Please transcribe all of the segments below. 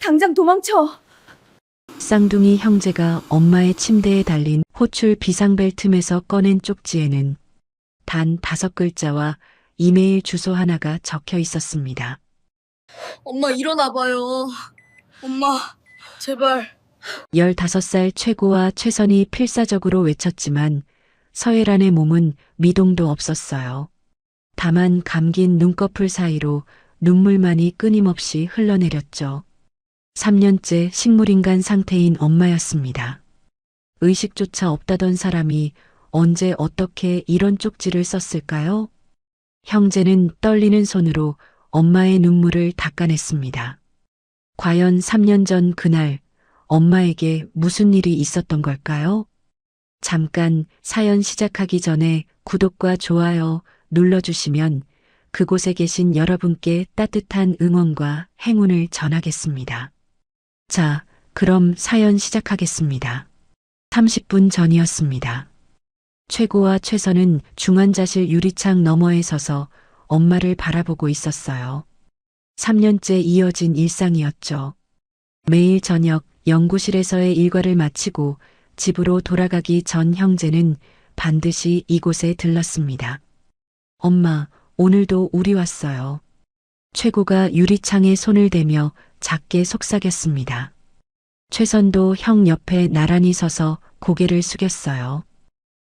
당장 도망쳐. 쌍둥이 형제가 엄마의 침대에 달린 호출 비상벨 틈에서 꺼낸 쪽지에는 단 5글자와 이메일 주소 하나가 적혀 있었습니다. 엄마 일어나봐요. 엄마 제발. 15살 최고와 최선이 필사적으로 외쳤지만 서예란의 몸은 미동도 없었어요. 다만 감긴 눈꺼풀 사이로 눈물만이 끊임없이 흘러내렸죠. 3년째 식물인간 상태인 엄마였습니다. 의식조차 없다던 사람이 언제 어떻게 이런 쪽지를 썼을까요? 형제는 떨리는 손으로 엄마의 눈물을 닦아냈습니다. 과연 3년 전 그날 엄마에게 무슨 일이 있었던 걸까요? 잠깐 사연 시작하기 전에 구독과 좋아요 눌러주시면 그곳에 계신 여러분께 따뜻한 응원과 행운을 전하겠습니다. 자, 그럼 사연 시작하겠습니다. 30분 전이었습니다. 최고와 최선은 중환자실 유리창 너머에 서서 엄마를 바라보고 있었어요. 3년째 이어진 일상이었죠. 매일 저녁 연구실에서의 일과를 마치고 집으로 돌아가기 전 형제는 반드시 이곳에 들렀습니다. 엄마, 오늘도 우리 왔어요. 최고가 유리창에 손을 대며 작게 속삭였습니다. 최선도 형 옆에 나란히 서서 고개를 숙였어요.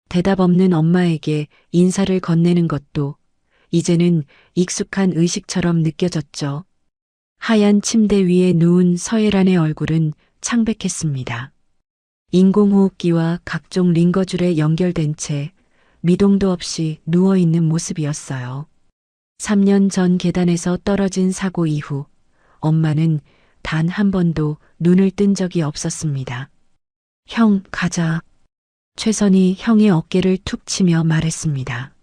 대답 없는 엄마에게 인사를 건네는 것도 이제는 익숙한 의식처럼 느껴졌죠. 하얀 침대 위에 누운 서예란의 얼굴은 창백했습니다. 인공호흡기와 각종 링거줄에 연결된 채 미동도 없이 누워있는 모습이었어요. 3년 전 계단에서 떨어진 사고 이후 엄마는 단 한 번도 눈을 뜬 적이 없었습니다. 형, 가자. 최선이 형의 어깨를 툭 치며 말했습니다.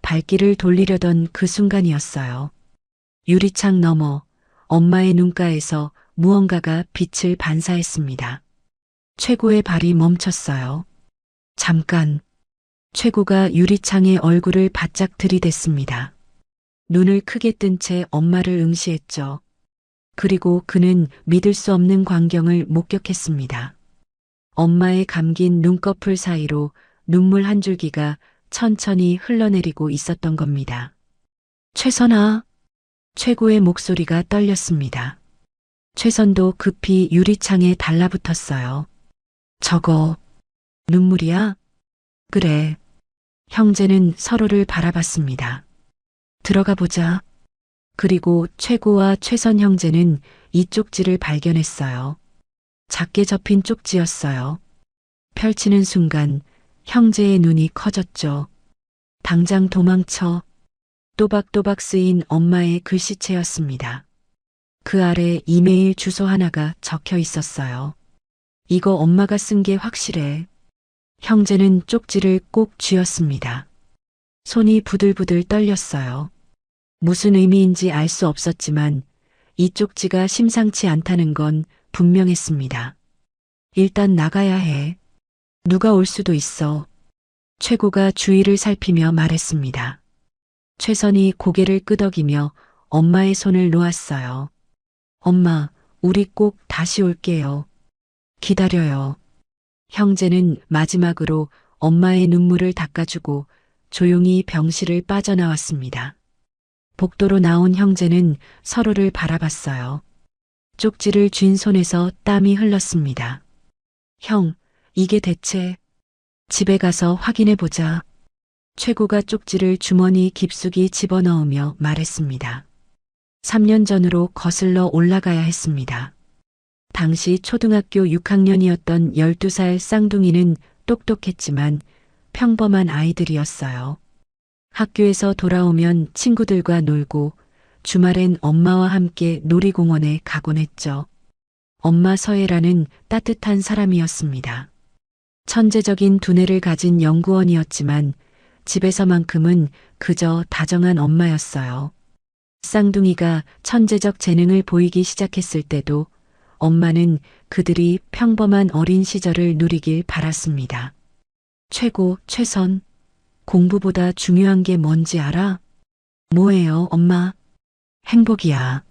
발길을 돌리려던 그 순간이었어요. 유리창 너머 엄마의 눈가에서 무언가가 빛을 반사했습니다. 최고의 발이 멈췄어요. 잠깐. 최고가 유리창에 얼굴을 바짝 들이댔습니다. 눈을 크게 뜬 채 엄마를 응시했죠. 그리고 그는 믿을 수 없는 광경을 목격했습니다. 엄마의 감긴 눈꺼풀 사이로 눈물 한 줄기가 천천히 흘러내리고 있었던 겁니다. 최선아. 최고의 목소리가 떨렸습니다. 최선도 급히 유리창에 달라붙었어요. 저거 눈물이야? 그래. 형제는 서로를 바라봤습니다. 들어가 보자. 그리고 최고와 최선 형제는 이 쪽지를 발견했어요. 작게 접힌 쪽지였어요. 펼치는 순간 형제의 눈이 커졌죠. 당장 도망쳐. 또박또박 쓰인 엄마의 글씨체였습니다. 그 아래 이메일 주소 하나가 적혀 있었어요. 이거 엄마가 쓴 게 확실해. 형제는 쪽지를 꼭 쥐었습니다. 손이 부들부들 떨렸어요. 무슨 의미인지 알 수 없었지만 이 쪽지가 심상치 않다는 건 분명했습니다. 일단 나가야 해. 누가 올 수도 있어. 최고가 주위를 살피며 말했습니다. 최선이 고개를 끄덕이며 엄마의 손을 놓았어요. 엄마, 우리 꼭 다시 올게요. 기다려요. 형제는 마지막으로 엄마의 눈물을 닦아주고 조용히 병실을 빠져나왔습니다. 복도로 나온 형제는 서로를 바라봤어요. 쪽지를 쥔 손에서 땀이 흘렀습니다. 형, 이게 대체... 집에 가서 확인해 보자. 최고가 쪽지를 주머니 깊숙이 집어넣으며 말했습니다. 3년 전으로 거슬러 올라가야 했습니다. 당시 초등학교 6학년이었던 12살 쌍둥이는 똑똑했지만 평범한 아이들이었어요. 학교에서 돌아오면 친구들과 놀고 주말엔 엄마와 함께 놀이공원에 가곤 했죠. 엄마 서예라는 따뜻한 사람이었습니다. 천재적인 두뇌를 가진 연구원이었지만 집에서만큼은 그저 다정한 엄마였어요. 쌍둥이가 천재적 재능을 보이기 시작했을 때도 엄마는 그들이 평범한 어린 시절을 누리길 바랐습니다. 최고, 최선, 공부보다 중요한 게 뭔지 알아? 뭐예요, 엄마? 행복이야.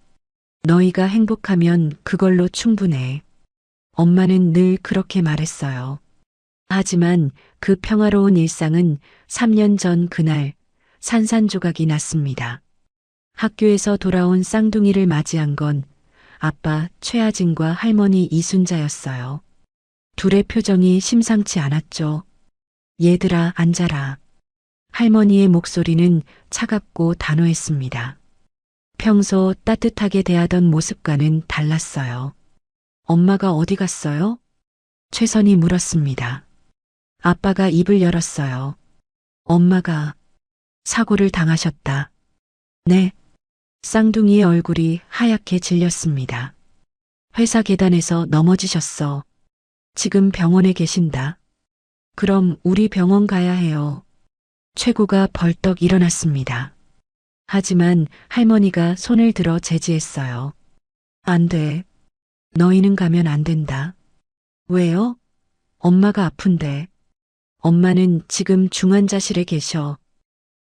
너희가 행복하면 그걸로 충분해. 엄마는 늘 그렇게 말했어요. 하지만 그 평화로운 일상은 3년 전 그날 산산조각이 났습니다. 학교에서 돌아온 쌍둥이를 맞이한 건 아빠 최하진과 할머니 이순자였어요. 둘의 표정이 심상치 않았죠. 얘들아, 앉아라. 할머니의 목소리는 차갑고 단호했습니다. 평소 따뜻하게 대하던 모습과는 달랐어요. 엄마가 어디 갔어요? 최선이 물었습니다. 아빠가 입을 열었어요. 엄마가 사고를 당하셨다. 네. 쌍둥이의 얼굴이 하얗게 질렸습니다. 회사 계단에서 넘어지셨어. 지금 병원에 계신다. 그럼 우리 병원 가야 해요. 최고가 벌떡 일어났습니다. 하지만 할머니가 손을 들어 제지했어요. 안 돼. 너희는 가면 안 된다. 왜요? 엄마가 아픈데. 엄마는 지금 중환자실에 계셔.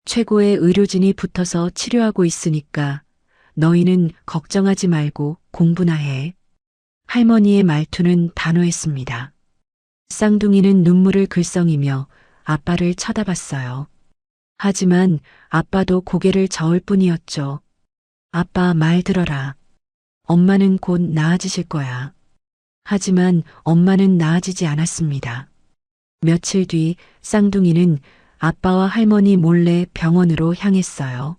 최고의 의료진이 붙어서 치료하고 있으니까 너희는 걱정하지 말고 공부나 해. 할머니의 말투는 단호했습니다. 쌍둥이는 눈물을 글썽이며 아빠를 쳐다봤어요. 하지만 아빠도 고개를 저을 뿐이었죠. 아빠, 말 들어라. 엄마는 곧 나아지실 거야. 하지만 엄마는 나아지지 않았습니다. 며칠 뒤 쌍둥이는 아빠와 할머니 몰래 병원으로 향했어요.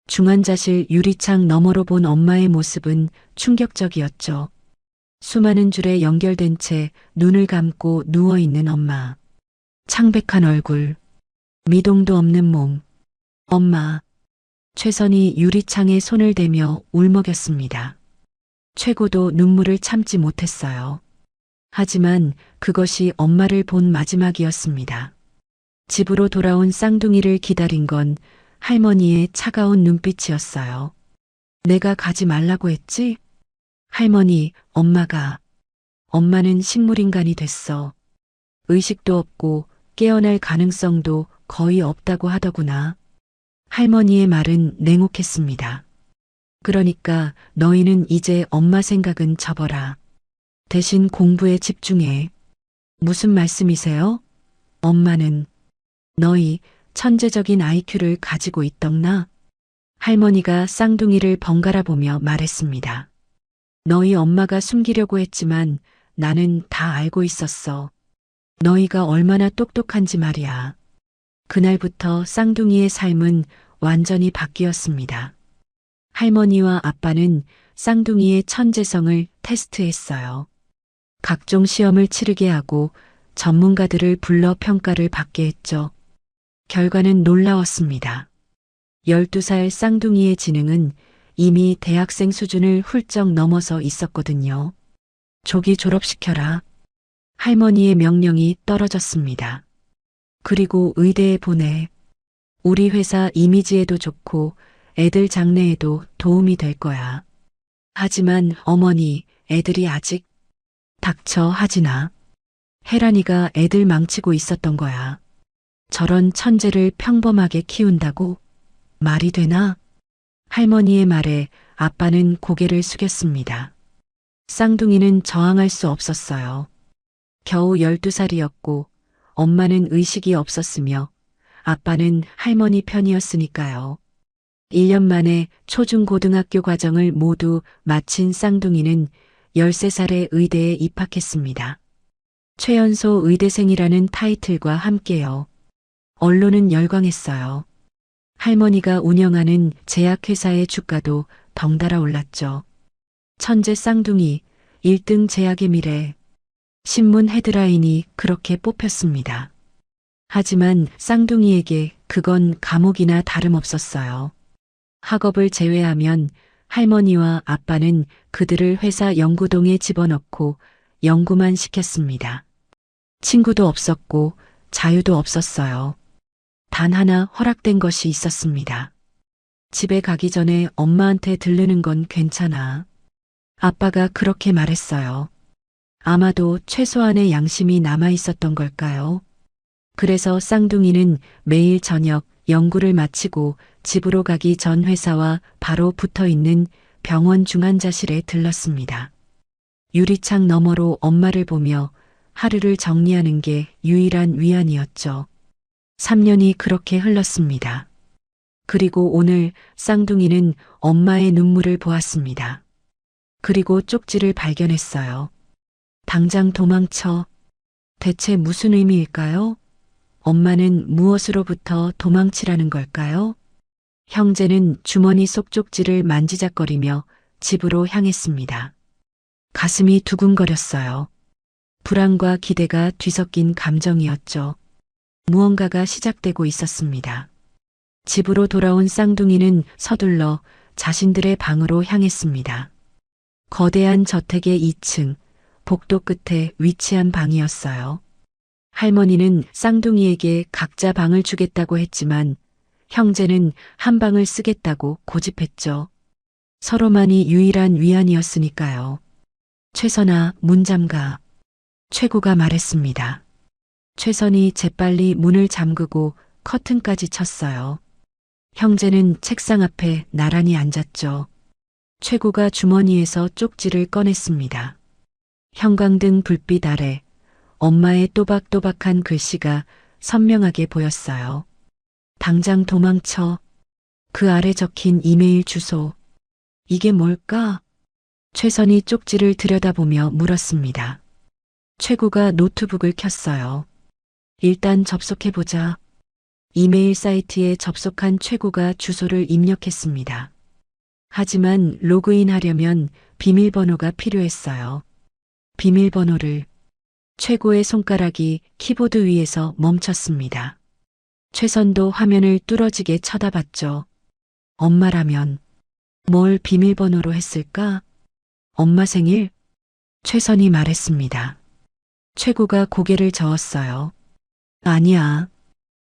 중환자실 유리창 너머로 본 엄마의 모습은 충격적이었죠. 수많은 줄에 연결된 채 눈을 감고 누워있는 엄마. 창백한 얼굴, 미동도 없는 몸. 엄마. 최선이 유리창에 손을 대며 울먹였습니다. 최고도 눈물을 참지 못했어요. 하지만 그것이 엄마를 본 마지막이었습니다. 집으로 돌아온 쌍둥이를 기다린 건 할머니의 차가운 눈빛이었어요. 내가 가지 말라고 했지? 할머니, 엄마는 식물인간이 됐어. 의식도 없고 깨어날 가능성도 거의 없다고 하더구나. 할머니의 말은 냉혹했습니다. 그러니까 너희는 이제 엄마 생각은 접어라. 대신 공부에 집중해. 무슨 말씀이세요? 엄마는 너희 천재적인 IQ를 가지고 있덕나? 할머니가 쌍둥이를 번갈아 보며 말했습니다. 너희 엄마가 숨기려고 했지만 나는 다 알고 있었어. 너희가 얼마나 똑똑한지 말이야. 그날부터 쌍둥이의 삶은 완전히 바뀌었습니다. 할머니와 아빠는 쌍둥이의 천재성을 테스트했어요. 각종 시험을 치르게 하고 전문가들을 불러 평가를 받게 했죠. 결과는 놀라웠습니다. 12살 쌍둥이의 지능은 이미 대학생 수준을 훌쩍 넘어서 있었거든요. 조기 졸업시켜라. 할머니의 명령이 떨어졌습니다. 그리고 의대에 보내. 우리 회사 이미지에도 좋고 애들 장래에도 도움이 될 거야. 하지만 어머니, 애들이 아직. 닥쳐, 하진아. 혜란이가 애들 망치고 있었던 거야. 저런 천재를 평범하게 키운다고? 말이 되나? 할머니의 말에 아빠는 고개를 숙였습니다. 쌍둥이는 저항할 수 없었어요. 겨우 12살이었고 엄마는 의식이 없었으며 아빠는 할머니 편이었으니까요. 1년 만에 초중고등학교 과정을 모두 마친 쌍둥이는 13살에 의대에 입학했습니다. 최연소 의대생이라는 타이틀과 함께요. 언론은 열광했어요. 할머니가 운영하는 제약회사의 주가도 덩달아 올랐죠. 천재 쌍둥이, 1등 제약의 미래. 신문 헤드라인이 그렇게 뽑혔습니다. 하지만 쌍둥이에게 그건 감옥이나 다름없었어요. 학업을 제외하면 할머니와 아빠는 그들을 회사 연구동에 집어넣고 연구만 시켰습니다. 친구도 없었고 자유도 없었어요. 단 하나 허락된 것이 있었습니다. 집에 가기 전에 엄마한테 들르는 건 괜찮아. 아빠가 그렇게 말했어요. 아마도 최소한의 양심이 남아 있었던 걸까요? 그래서 쌍둥이는 매일 저녁 연구를 마치고 집으로 가기 전 회사와 바로 붙어 있는 병원 중환자실에 들렀습니다. 유리창 너머로 엄마를 보며 하루를 정리하는 게 유일한 위안이었죠. 3년이 그렇게 흘렀습니다. 그리고 오늘 쌍둥이는 엄마의 눈물을 보았습니다. 그리고 쪽지를 발견했어요. 당장 도망쳐. 대체 무슨 의미일까요? 엄마는 무엇으로부터 도망치라는 걸까요? 형제는 주머니 속 쪽지를 만지작거리며 집으로 향했습니다. 가슴이 두근거렸어요. 불안과 기대가 뒤섞인 감정이었죠. 무언가가 시작되고 있었습니다. 집으로 돌아온 쌍둥이는 서둘러 자신들의 방으로 향했습니다. 거대한 저택의 2층, 복도 끝에 위치한 방이었어요. 할머니는 쌍둥이에게 각자 방을 주겠다고 했지만 형제는 한 방을 쓰겠다고 고집했죠. 서로만이 유일한 위안이었으니까요. 최선아, 문 잠가. 최고가 말했습니다. 최선이 재빨리 문을 잠그고 커튼까지 쳤어요. 형제는 책상 앞에 나란히 앉았죠. 최고가 주머니에서 쪽지를 꺼냈습니다. 형광등 불빛 아래 엄마의 또박또박한 글씨가 선명하게 보였어요. 당장 도망쳐. 그 아래 적힌 이메일 주소. 이게 뭘까? 최선이 쪽지를 들여다보며 물었습니다. 최고가 노트북을 켰어요. 일단 접속해보자. 이메일 사이트에 접속한 최고가 주소를 입력했습니다. 하지만 로그인하려면 비밀번호가 필요했어요. 비밀번호를 최고의 손가락이 키보드 위에서 멈췄습니다. 최선도 화면을 뚫어지게 쳐다봤죠. 엄마라면 뭘 비밀번호로 했을까? 엄마 생일? 최선이 말했습니다. 최고가 고개를 저었어요. 아니야.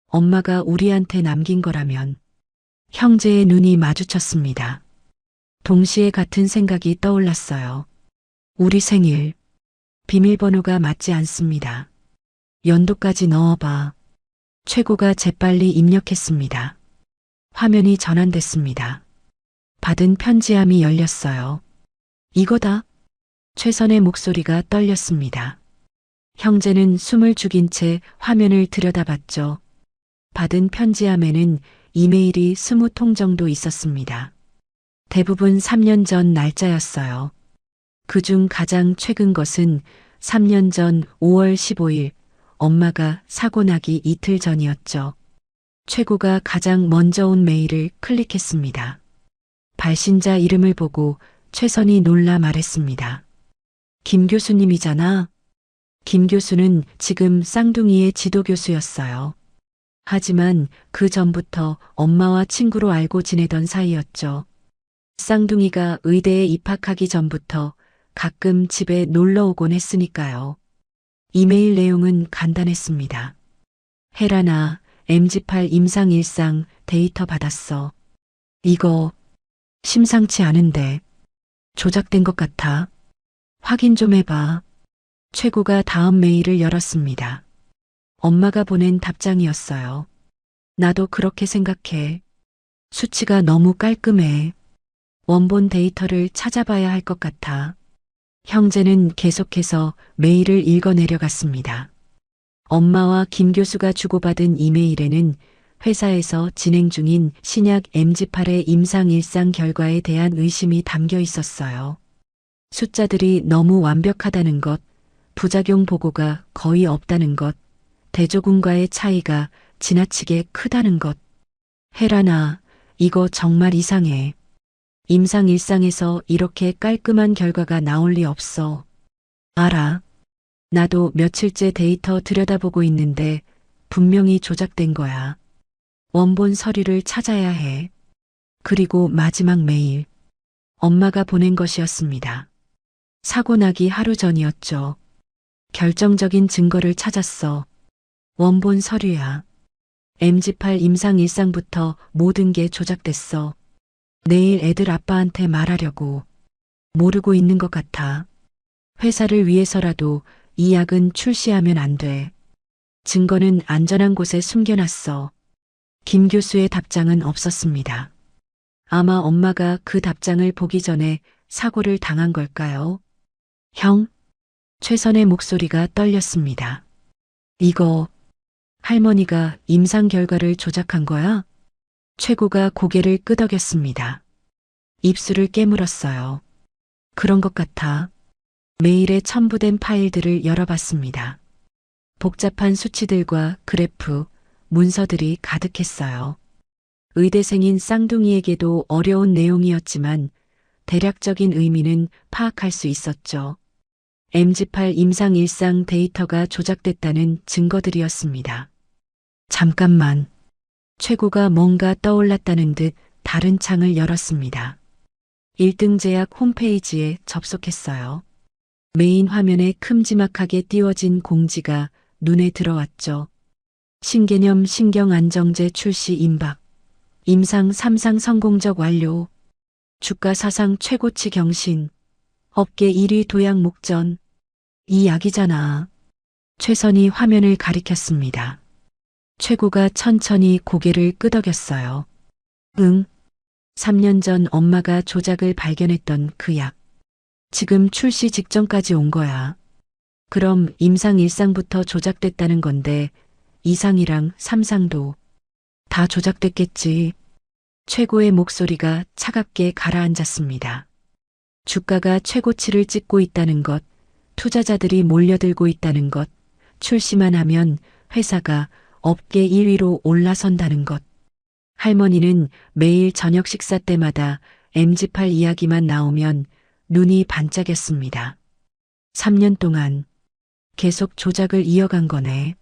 엄마가 우리한테 남긴 거라면. 형제의 눈이 마주쳤습니다. 동시에 같은 생각이 떠올랐어요. 우리 생일. 비밀번호가 맞지 않습니다. 연도까지 넣어봐. 최고가 재빨리 입력했습니다. 화면이 전환됐습니다. 받은 편지함이 열렸어요. 이거다. 최선의 목소리가 떨렸습니다. 형제는 숨을 죽인 채 화면을 들여다봤죠. 받은 편지함에는 이메일이 20통 정도 있었습니다. 대부분 3년 전 날짜였어요. 그중 가장 최근 것은 3년 전 5월 15일 엄마가 사고 나기 이틀 전이었죠. 최고가 가장 먼저 온 메일을 클릭했습니다. 발신자 이름을 보고 최선이 놀라 말했습니다. 김 교수님이잖아. 김 교수는 지금 쌍둥이의 지도교수였어요. 하지만 그 전부터 엄마와 친구로 알고 지내던 사이였죠. 쌍둥이가 의대에 입학하기 전부터 가끔 집에 놀러 오곤 했으니까요. 이메일 내용은 간단했습니다. 혜란아, MG8 임상일상 데이터 받았어. 이거 심상치 않은데 조작된 것 같아. 확인 좀 해봐. 최고가 다음 메일을 열었습니다. 엄마가 보낸 답장이었어요. 나도 그렇게 생각해. 수치가 너무 깔끔해. 원본 데이터를 찾아봐야 할 것 같아. 형제는 계속해서 메일을 읽어내려갔습니다. 엄마와 김 교수가 주고받은 이메일에는 회사에서 진행 중인 신약 MG8의 임상일상 결과에 대한 의심이 담겨 있었어요. 숫자들이 너무 완벽하다는 것, 부작용 보고가 거의 없다는 것, 대조군과의 차이가 지나치게 크다는 것. 혜란아, 이거 정말 이상해. 임상일상에서 이렇게 깔끔한 결과가 나올 리 없어. 알아. 나도 며칠째 데이터 들여다보고 있는데 분명히 조작된 거야. 원본 서류를 찾아야 해. 그리고 마지막 메일. 엄마가 보낸 것이었습니다. 사고 나기 하루 전이었죠. 결정적인 증거를 찾았어. 원본 서류야. MG8 임상일상부터 모든 게 조작됐어. 내일 애들 아빠한테 말하려고. 모르고 있는 것 같아. 회사를 위해서라도 이 약은 출시하면 안 돼. 증거는 안전한 곳에 숨겨놨어. 김 교수의 답장은 없었습니다. 아마 엄마가 그 답장을 보기 전에 사고를 당한 걸까요? 형? 최선의 목소리가 떨렸습니다. 이거 할머니가 임상 결과를 조작한 거야? 최고가 고개를 끄덕였습니다. 입술을 깨물었어요. 그런 것 같아. 메일에 첨부된 파일들을 열어봤습니다. 복잡한 수치들과 그래프, 문서들이 가득했어요. 의대생인 쌍둥이에게도 어려운 내용이었지만 대략적인 의미는 파악할 수 있었죠. MG8 임상 일상 데이터가 조작됐다는 증거들이었습니다. 잠깐만. 최고가 뭔가 떠올랐다는 듯 다른 창을 열었습니다. 1등 제약 홈페이지에 접속했어요. 메인 화면에 큼지막하게 띄워진 공지가 눈에 들어왔죠. 신개념 신경안정제 출시 임박. 임상 3상 성공적 완료. 주가 사상 최고치 경신. 업계 1위 도약 목전. 이 약이잖아. 최선이 화면을 가리켰습니다. 최고가 천천히 고개를 끄덕였어요. 응. 3년 전 엄마가 조작을 발견했던 그 약. 지금 출시 직전까지 온 거야. 그럼 임상 1상부터 조작됐다는 건데 2상이랑 3상도 다 조작됐겠지. 최고의 목소리가 차갑게 가라앉았습니다. 주가가 최고치를 찍고 있다는 것, 투자자들이 몰려들고 있다는 것, 출시만 하면 회사가 업계 1위로 올라선다는 것. 할머니는 매일 저녁 식사 때마다 MG8 이야기만 나오면 눈이 반짝였습니다. 3년 동안 계속 조작을 이어간 거네.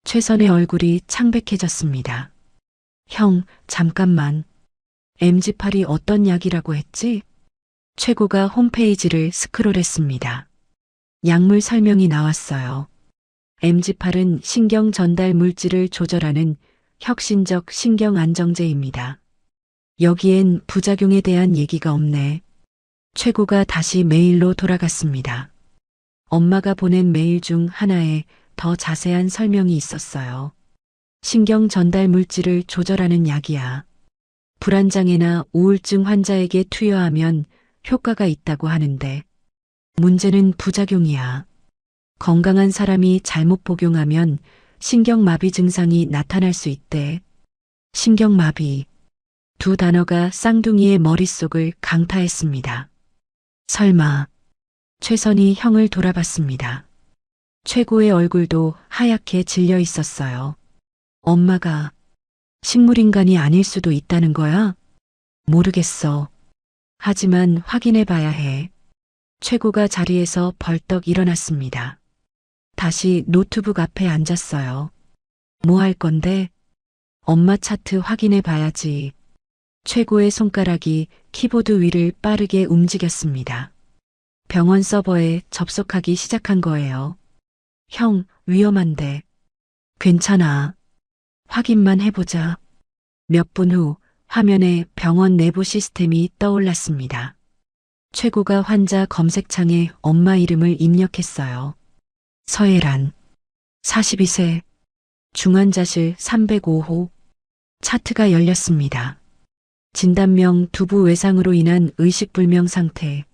최선의 얼굴이 창백해졌습니다. 형, 잠깐만. MG8이 어떤 약이라고 했지? 최고가 홈페이지를 스크롤했습니다. 약물 설명이 나왔어요. MG8은 신경 전달 물질을 조절하는 혁신적 신경 안정제입니다. 여기엔 부작용에 대한 얘기가 없네. 최고가 다시 메일로 돌아갔습니다. 엄마가 보낸 메일 중 하나에 더 자세한 설명이 있었어요. 신경 전달 물질을 조절하는 약이야. 불안장애나 우울증 환자에게 투여하면 효과가 있다고 하는데 문제는 부작용이야. 건강한 사람이 잘못 복용하면 신경마비 증상이 나타날 수 있대. 신경마비. 두 단어가 쌍둥이의 머릿속을 강타했습니다. 설마. 최선이 형을 돌아봤습니다. 최고의 얼굴도 하얗게 질려 있었어요. 엄마가 식물인간이 아닐 수도 있다는 거야? 모르겠어. 하지만 확인해 봐야 해. 최고가 자리에서 벌떡 일어났습니다. 다시 노트북 앞에 앉았어요. 뭐 할 건데? 엄마 차트 확인해 봐야지. 최고의 손가락이 키보드 위를 빠르게 움직였습니다. 병원 서버에 접속하기 시작한 거예요. 형, 위험한데. 괜찮아. 확인만 해보자. 몇 분 후 화면에 병원 내부 시스템이 떠올랐습니다. 최고가 환자 검색창에 엄마 이름을 입력했어요. 서예란. 42세. 중환자실 305호. 차트가 열렸습니다. 진단명 두부 외상으로 인한 의식불명 상태.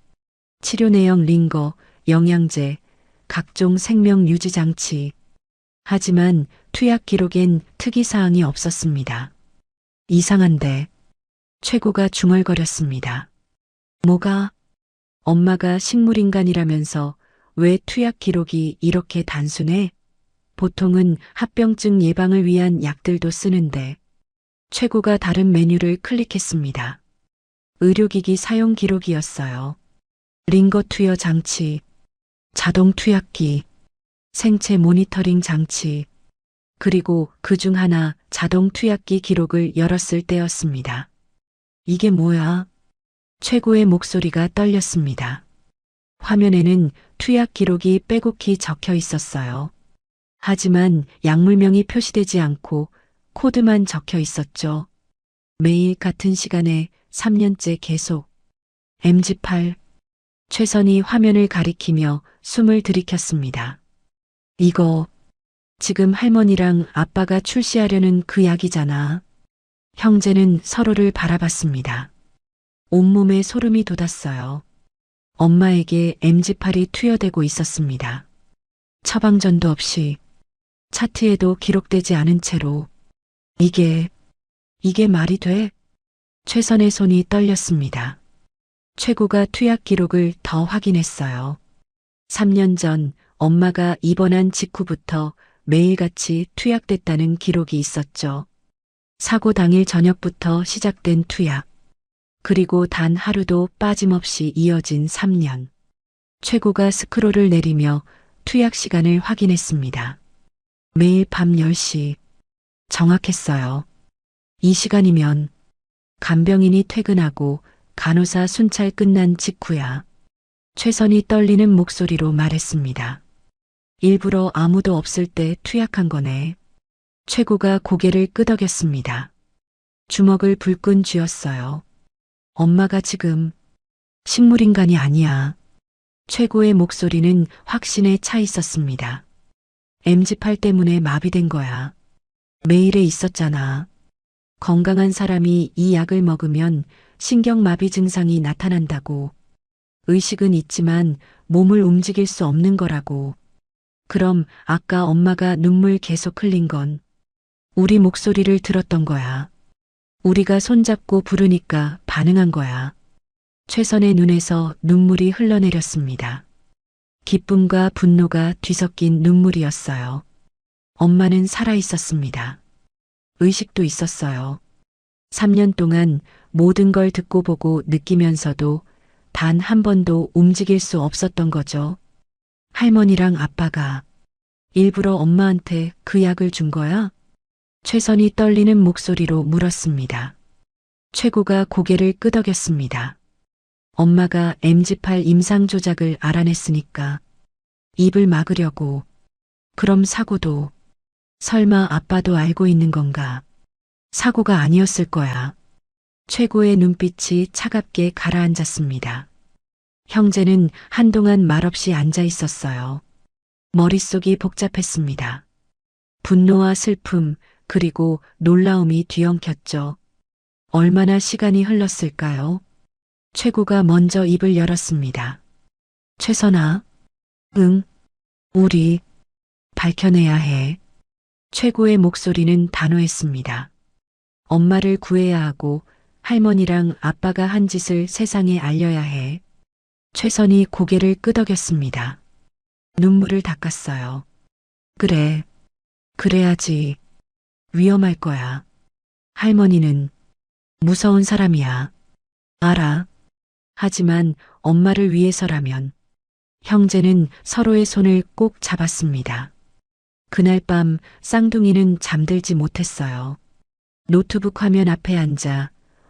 치료 내용 링거, 영양제, 각종 생명 유지 장치. 하지만 투약 기록엔 특이사항이 없었습니다. 이상한데. 최고가 중얼거렸습니다. 뭐가? 엄마가 식물인간이라면서 왜 투약 기록이 이렇게 단순해? 보통은 합병증 예방을 위한 약들도 쓰는데. 최고가 다른 메뉴를 클릭했습니다. 의료기기 사용 기록이었어요. 링거 투여 장치, 자동 투약기, 생체 모니터링 장치, 그리고 그중 하나 자동 투약기 기록을 열었을 때였습니다. 이게 뭐야? 최고의 목소리가 떨렸습니다. 화면에는 투약 기록이 빼곡히 적혀 있었어요. 하지만 약물명이 표시되지 않고 코드만 적혀 있었죠. 매일 같은 시간에 3년째 계속. MG8. 최선이 화면을 가리키며 숨을 들이켰습니다. 이거 지금 할머니랑 아빠가 출시하려는 그 약이잖아. 형제는 서로를 바라봤습니다. 온몸에 소름이 돋았어요. 엄마에게 MG8이 투여되고 있었습니다. 처방전도 없이 차트에도 기록되지 않은 채로 이게 말이 돼? 최선의 손이 떨렸습니다. 최고가 투약 기록을 더 확인했어요. 3년 전 엄마가 입원한 직후부터 매일같이 투약됐다는 기록이 있었죠. 사고 당일 저녁부터 시작된 투약. 그리고 단 하루도 빠짐없이 이어진 3년. 최고가 스크롤을 내리며 투약 시간을 확인했습니다. 매일 밤 10시. 정확했어요. 이 시간이면 간병인이 퇴근하고 간호사 순찰 끝난 직후야. 최선이 떨리는 목소리로 말했습니다. 일부러 아무도 없을 때 투약한 거네. 최고가 고개를 끄덕였습니다. 주먹을 불끈 쥐었어요. 엄마가 지금 식물인간이 아니야. 최고의 목소리는 확신에 차 있었습니다. MG8 때문에 마비된 거야. 매일에 있었잖아. 건강한 사람이 이 약을 먹으면 신경마비 증상이 나타난다고. 의식은 있지만 몸을 움직일 수 없는 거라고. 그럼 아까 엄마가 눈물 계속 흘린 건 우리 목소리를 들었던 거야. 우리가 손잡고 부르니까 반응한 거야. 최선의 눈에서 눈물이 흘러내렸습니다. 기쁨과 분노가 뒤섞인 눈물이었어요. 엄마는 살아 있었습니다. 의식도 있었어요. 3년 동안 모든 걸 듣고 보고 느끼면서도 단 한 번도 움직일 수 없었던 거죠. 할머니랑 아빠가 일부러 엄마한테 그 약을 준 거야? 최선이 떨리는 목소리로 물었습니다. 최고가 고개를 끄덕였습니다. 엄마가 MG8 임상 조작을 알아냈으니까 입을 막으려고. 그럼 사고도 설마 아빠도 알고 있는 건가? 사고가 아니었을 거야. 최고의 눈빛이 차갑게 가라앉았습니다. 형제는 한동안 말없이 앉아 있었어요. 머릿속이 복잡했습니다. 분노와 슬픔, 그리고 놀라움이 뒤엉켰죠. 얼마나 시간이 흘렀을까요? 최고가 먼저 입을 열었습니다. 최선아, 응, 우리 밝혀내야 해. 최고의 목소리는 단호했습니다. 엄마를 구해야 하고 할머니랑 아빠가 한 짓을 세상에 알려야 해. 최선이 고개를 끄덕였습니다. 눈물을 닦았어요. 그래, 그래야지. 위험할 거야. 할머니는 무서운 사람이야. 알아. 하지만 엄마를 위해서라면. 형제는 서로의 손을 꼭 잡았습니다. 그날 밤 쌍둥이는 잠들지 못했어요. 노트북 화면 앞에 앉아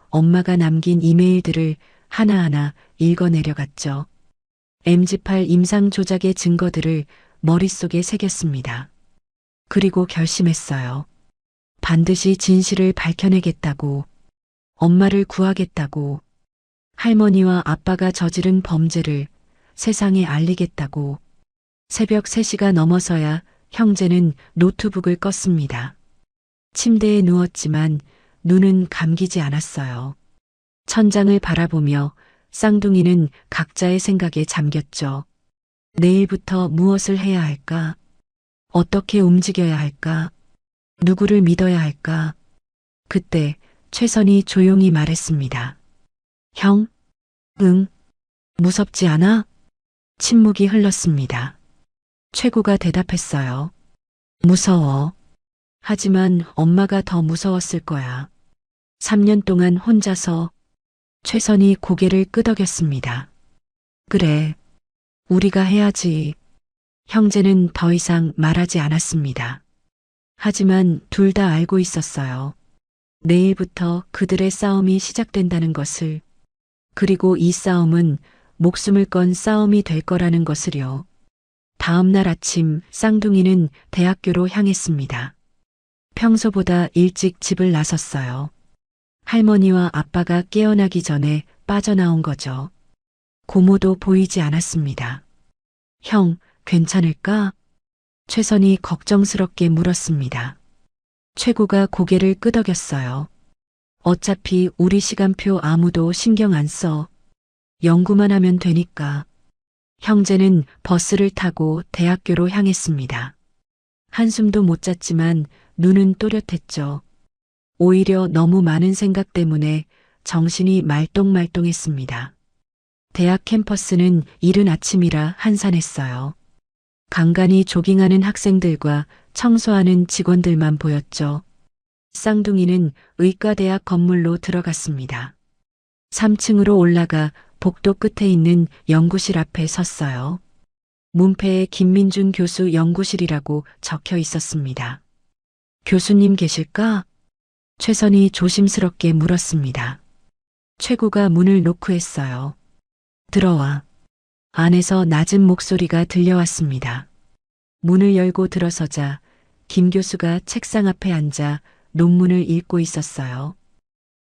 엄마가 남긴 이메일들을 하나하나 읽어내려갔죠. MG8 임상 조작의 증거들을 머릿속에 새겼습니다. 그리고 결심했어요. 반드시 진실을 밝혀내겠다고. 엄마를 구하겠다고. 할머니와 아빠가 저지른 범죄를 세상에 알리겠다고. 새벽 3시가 넘어서야 형제는 노트북을 껐습니다. 침대에 누웠지만 눈은 감기지 않았어요. 천장을 바라보며 쌍둥이는 각자의 생각에 잠겼죠. 내일부터 무엇을 해야 할까? 어떻게 움직여야 할까? 누구를 믿어야 할까? 그때 최선이 조용히 말했습니다. 형? 응? 무섭지 않아? 침묵이 흘렀습니다. 최고가 대답했어요. 무서워. 하지만 엄마가 더 무서웠을 거야. 3년 동안 혼자서. 최선이 고개를 끄덕였습니다. 그래, 우리가 해야지. 형제는 더 이상 말하지 않았습니다. 하지만 둘 다 알고 있었어요. 내일부터 그들의 싸움이 시작된다는 것을. 그리고 이 싸움은 목숨을 건 싸움이 될 거라는 것을요. 다음 날 아침 쌍둥이는 대학교로 향했습니다. 평소보다 일찍 집을 나섰어요. 할머니와 아빠가 깨어나기 전에 빠져나온 거죠. 고모도 보이지 않았습니다. 형, 괜찮을까? 최선이 걱정스럽게 물었습니다. 최고가 고개를 끄덕였어요. 어차피 우리 시간표 아무도 신경 안 써. 연구만 하면 되니까. 형제는 버스를 타고 대학교로 향했습니다. 한숨도 못 잤지만 눈은 또렷했죠. 오히려 너무 많은 생각 때문에 정신이 말똥말똥했습니다. 대학 캠퍼스는 이른 아침이라 한산했어요. 간간히 조깅하는 학생들과 청소하는 직원들만 보였죠. 쌍둥이는 의과대학 건물로 들어갔습니다. 3층으로 올라가 복도 끝에 있는 연구실 앞에 섰어요. 문패에 김민준 교수 연구실이라고 적혀 있었습니다. 교수님 계실까? 최선이 조심스럽게 물었습니다. 최구가 문을 노크했어요. 들어와. 안에서 낮은 목소리가 들려왔습니다. 문을 열고 들어서자 김 교수가 책상 앞에 앉아 논문을 읽고 있었어요.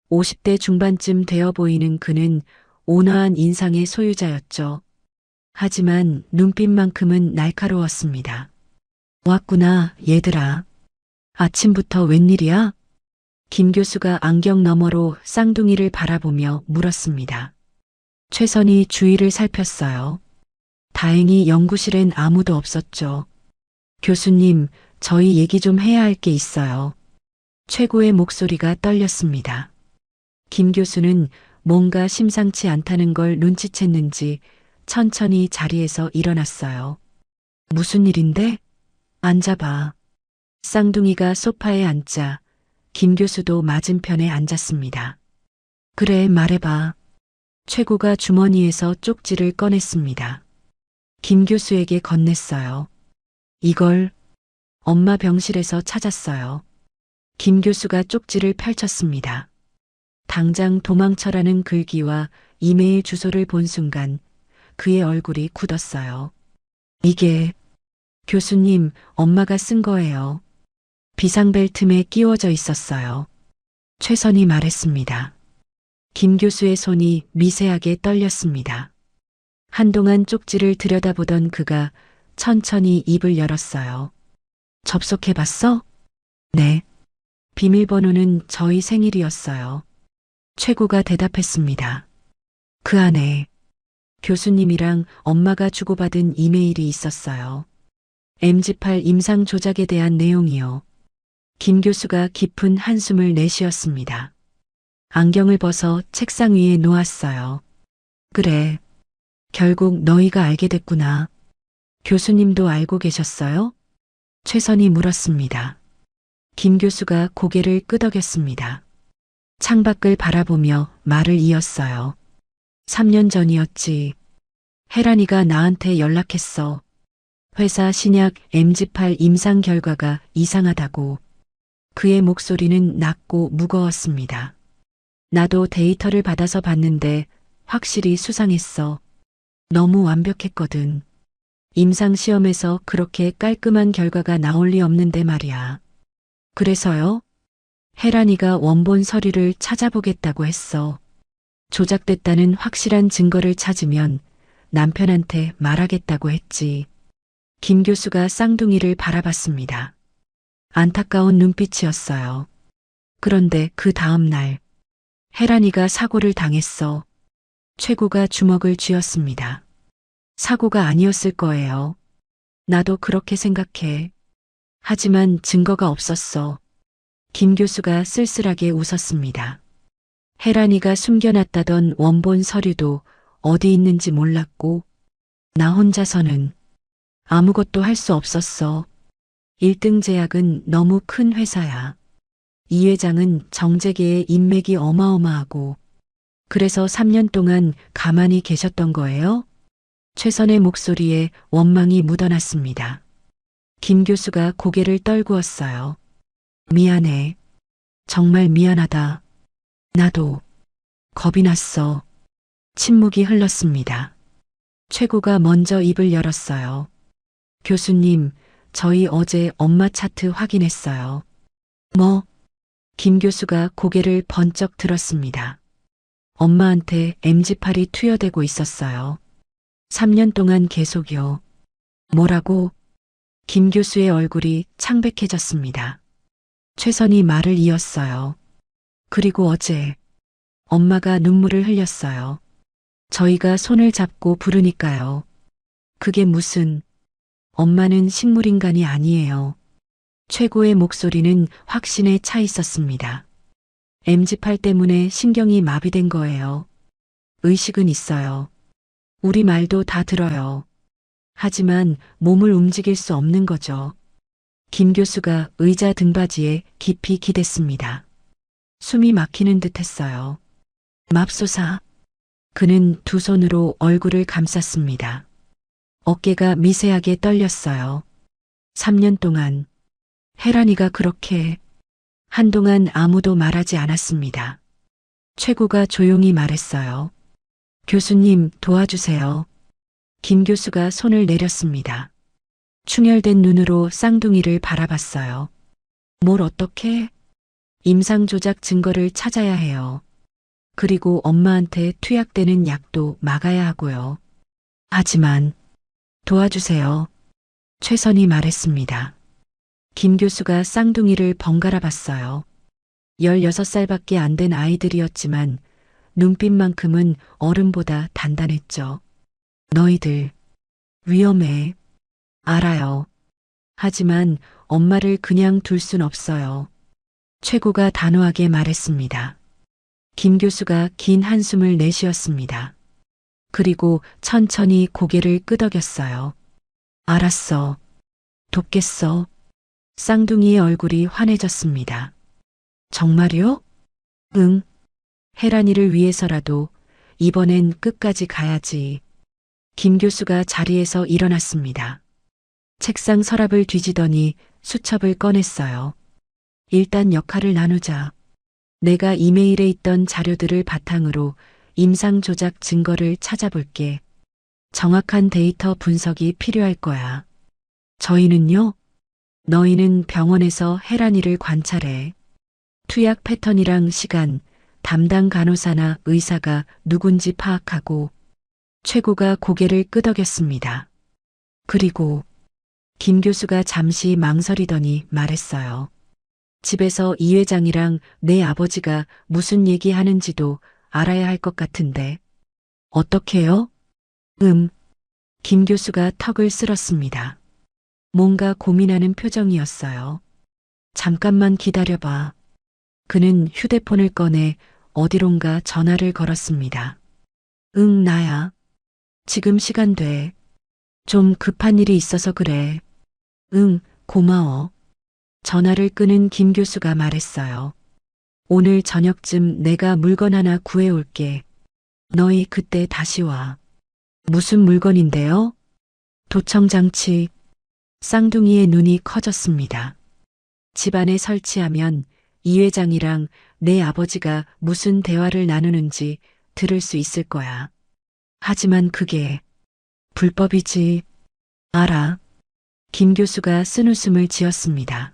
50대 중반쯤 되어 보이는 그는 온화한 인상의 소유자였죠. 하지만 눈빛만큼은 날카로웠습니다. 왔구나, 얘들아. 아침부터 웬일이야? 김 교수가 안경 너머로 쌍둥이를 바라보며 물었습니다. 최선이 주위를 살폈어요. 다행히 연구실엔 아무도 없었죠. 교수님, 저희 얘기 좀 해야 할 게 있어요. 최고의 목소리가 떨렸습니다. 김 교수는 뭔가 심상치 않다는 걸 눈치챘는지 천천히 자리에서 일어났어요. 무슨 일인데? 앉아봐. 쌍둥이가 소파에 앉자 김 교수도 맞은편에 앉았습니다. 그래, 말해봐. 최고가 주머니에서 쪽지를 꺼냈습니다. 김 교수에게 건넸어요. 이걸 엄마 병실에서 찾았어요. 김 교수가 쪽지를 펼쳤습니다. 당장 도망쳐라는 글귀와 이메일 주소를 본 순간 그의 얼굴이 굳었어요. 이게 교수님, 엄마가 쓴 거예요. 비상벨 틈에 끼워져 있었어요. 최선이 말했습니다. 김 교수의 손이 미세하게 떨렸습니다. 한동안 쪽지를 들여다보던 그가 천천히 입을 열었어요. 접속해봤어? 네. 비밀번호는 저희 생일이었어요. 최고가 대답했습니다. 그 안에 교수님이랑 엄마가 주고받은 이메일이 있었어요. MG8 임상 조작에 대한 내용이요. 김 교수가 깊은 한숨을 내쉬었습니다. 안경을 벗어 책상 위에 놓았어요. 그래. 결국 너희가 알게 됐구나. 교수님도 알고 계셨어요? 최선이 물었습니다. 김 교수가 고개를 끄덕였습니다. 창밖을 바라보며 말을 이었어요. 3년 전이었지. 혜란이가 나한테 연락했어. 회사 신약 MG8 임상 결과가 이상하다고. 그의 목소리는 낮고 무거웠습니다. 나도 데이터를 받아서 봤는데 확실히 수상했어. 너무 완벽했거든. 임상시험에서 그렇게 깔끔한 결과가 나올 리 없는데 말이야. 그래서요? 혜란이가 원본 서류를 찾아보겠다고 했어. 조작됐다는 확실한 증거를 찾으면 남편한테 말하겠다고 했지. 김 교수가 쌍둥이를 바라봤습니다. 안타까운 눈빛이었어요. 그런데 그 다음 날 혜란이가 사고를 당했어. 최고가 주먹을 쥐었습니다. 사고가 아니었을 거예요. 나도 그렇게 생각해. 하지만 증거가 없었어. 김 교수가 쓸쓸하게 웃었습니다. 혜란이가 숨겨놨다던 원본 서류도 어디 있는지 몰랐고 나 혼자서는 아무것도 할 수 없었어. 1등 제약은 너무 큰 회사야. 이 회장은 정재계의 인맥이 어마어마하고 그래서 3년 동안 가만히 계셨던 거예요? 최선의 목소리에 원망이 묻어났습니다. 김 교수가 고개를 떨구었어요. 미안해. 정말 미안하다. 나도 겁이 났어. 침묵이 흘렀습니다. 최고가 먼저 입을 열었어요. 교수님, 저희 어제 엄마 차트 확인했어요. 뭐? 김 교수가 고개를 번쩍 들었습니다. 엄마한테 MG8이 투여되고 있었어요. 3년 동안 계속요. 뭐라고? 김 교수의 얼굴이 창백해졌습니다. 최선이 말을 이었어요. 그리고 어제 엄마가 눈물을 흘렸어요. 저희가 손을 잡고 부르니까요. 그게 무슨, 엄마는 식물인간이 아니에요. 최고의 목소리는 확신에 차 있었습니다. MG8 때문에 신경이 마비된 거예요. 의식은 있어요. 우리 말도 다 들어요. 하지만 몸을 움직일 수 없는 거죠. 김 교수가 의자 등받이에 깊이 기댔습니다. 숨이 막히는 듯 했어요. 맙소사. 그는 두 손으로 얼굴을 감쌌습니다. 어깨가 미세하게 떨렸어요. 3년 동안 혜란이가 그렇게. 한동안 아무도 말하지 않았습니다. 최고가 조용히 말했어요. 교수님, 도와주세요. 김 교수가 손을 내렸습니다. 충혈된 눈으로 쌍둥이를 바라봤어요. 뭘 어떻게? 임상 조작 증거를 찾아야 해요. 그리고 엄마한테 투약되는 약도 막아야 하고요. 하지만 도와주세요. 최선이 말했습니다. 김 교수가 쌍둥이를 번갈아 봤어요. 16살밖에 안 된 아이들이었지만 눈빛만큼은 어른보다 단단했죠. 너희들 위험해. 알아요. 하지만 엄마를 그냥 둘 순 없어요. 최고가 단호하게 말했습니다. 김 교수가 긴 한숨을 내쉬었습니다. 그리고 천천히 고개를 끄덕였어요. 알았어. 돕겠어. 쌍둥이의 얼굴이 환해졌습니다. 정말요? 응. 혜란이를 위해서라도 이번엔 끝까지 가야지. 김 교수가 자리에서 일어났습니다. 책상 서랍을 뒤지더니 수첩을 꺼냈어요. 일단 역할을 나누자. 내가 이메일에 있던 자료들을 바탕으로 임상 조작 증거를 찾아볼게. 정확한 데이터 분석이 필요할 거야. 저희는요? 너희는 병원에서 혜란이를 관찰해. 투약 패턴이랑 시간, 담당 간호사나 의사가 누군지 파악하고. 최고가 고개를 끄덕였습니다. 그리고 김 교수가 잠시 망설이더니 말했어요. 집에서 이 회장이랑 내 아버지가 무슨 얘기하는지도 알아야 할 것 같은데. 어떻게요? 김 교수가 턱을 쓸었습니다. 뭔가 고민하는 표정이었어요. 잠깐만 기다려봐. 그는 휴대폰을 꺼내 어디론가 전화를 걸었습니다. 응, 나야. 지금 시간 돼. 좀 급한 일이 있어서 그래. 응, 고마워. 전화를 끄는 김 교수가 말했어요. 오늘 저녁쯤 내가 물건 하나 구해올게. 너희 그때 다시 와. 무슨 물건인데요? 도청장치. 쌍둥이의 눈이 커졌습니다. 집안에 설치하면 이 회장이랑 내 아버지가 무슨 대화를 나누는지 들을 수 있을 거야. 하지만 그게 불법이지. 알아. 김 교수가 쓴웃음을 지었습니다.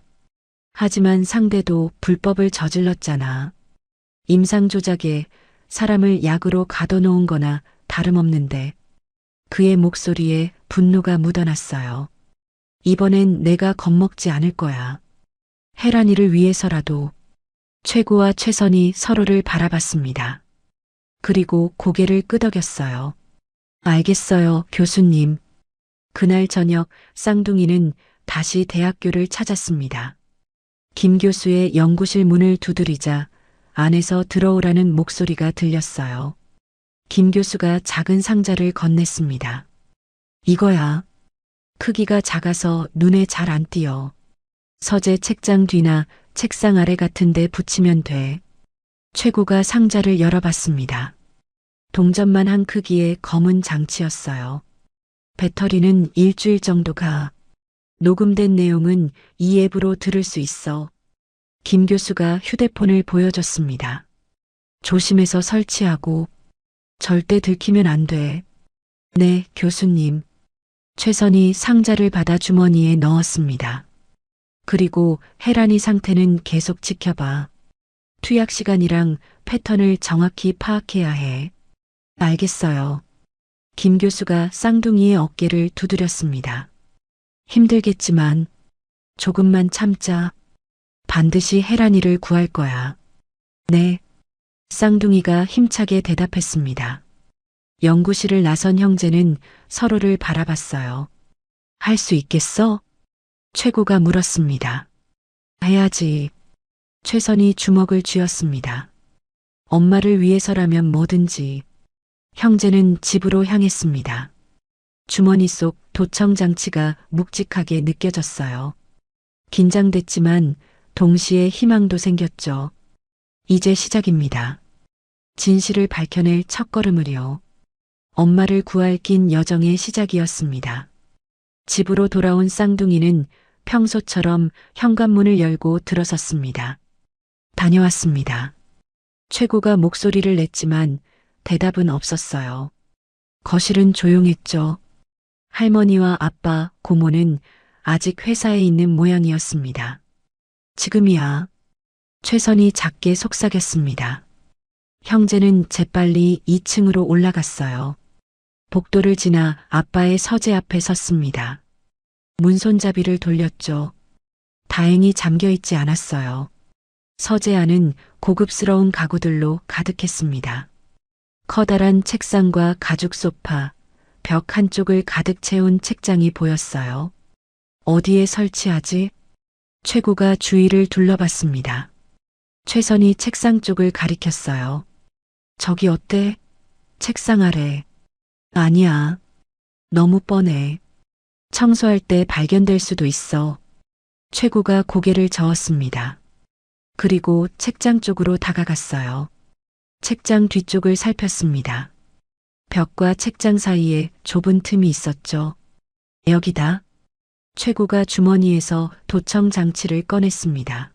하지만 상대도 불법을 저질렀잖아. 임상 조작에 사람을 약으로 가둬놓은 거나 다름없는데. 그의 목소리에 분노가 묻어났어요. 이번엔 내가 겁먹지 않을 거야. 혜란이를 위해서라도. 최고와 최선이 서로를 바라봤습니다. 그리고 고개를 끄덕였어요. 알겠어요, 교수님. 그날 저녁 쌍둥이는 다시 대학교를 찾았습니다. 김 교수의 연구실 문을 두드리자 안에서 들어오라는 목소리가 들렸어요. 김 교수가 작은 상자를 건넸습니다. 이거야. 크기가 작아서 눈에 잘 안 띄어. 서재 책장 뒤나 책상 아래 같은 데 붙이면 돼. 최고가 상자를 열어봤습니다. 동전만 한 크기의 검은 장치였어요. 배터리는 일주일 정도 가. 녹음된 내용은 이 앱으로 들을 수 있어. 김 교수가 휴대폰을 보여줬습니다. 조심해서 설치하고 절대 들키면 안 돼. 네, 교수님. 최선이 상자를 받아 주머니에 넣었습니다. 그리고 혜란이 상태는 계속 지켜봐. 투약 시간이랑 패턴을 정확히 파악해야 해. 알겠어요. 김 교수가 쌍둥이의 어깨를 두드렸습니다. 힘들겠지만 조금만 참자. 반드시 혜란이를 구할 거야. 네. 쌍둥이가 힘차게 대답했습니다. 연구실을 나선 형제는 서로를 바라봤어요. 할 수 있겠어? 최고가 물었습니다. 해야지. 최선이 주먹을 쥐었습니다. 엄마를 위해서라면 뭐든지. 형제는 집으로 향했습니다. 주머니 속 도청 장치가 묵직하게 느껴졌어요. 긴장됐지만 동시에 희망도 생겼죠. 이제 시작입니다. 진실을 밝혀낼 첫걸음을요. 엄마를 구할 긴 여정의 시작이었습니다. 집으로 돌아온 쌍둥이는 평소처럼 현관문을 열고 들어섰습니다. 다녀왔습니다. 최고가 목소리를 냈지만 대답은 없었어요. 거실은 조용했죠. 할머니와 아빠, 고모는 아직 회사에 있는 모양이었습니다. 지금이야. 최선이 작게 속삭였습니다. 형제는 재빨리 2층으로 올라갔어요. 복도를 지나 아빠의 서재 앞에 섰습니다. 문손잡이를 돌렸죠. 다행히 잠겨 있지 않았어요. 서재 안은 고급스러운 가구들로 가득했습니다. 커다란 책상과 가죽 소파, 벽 한쪽을 가득 채운 책장이 보였어요. 어디에 설치하지? 최고가 주위를 둘러봤습니다. 최선이 책상 쪽을 가리켰어요. 저기 어때? 책상 아래. 아니야. 너무 뻔해. 청소할 때 발견될 수도 있어. 최고가 고개를 저었습니다. 그리고 책장 쪽으로 다가갔어요. 책장 뒤쪽을 살폈습니다. 벽과 책장 사이에 좁은 틈이 있었죠. 여기다. 최고가 주머니에서 도청 장치를 꺼냈습니다.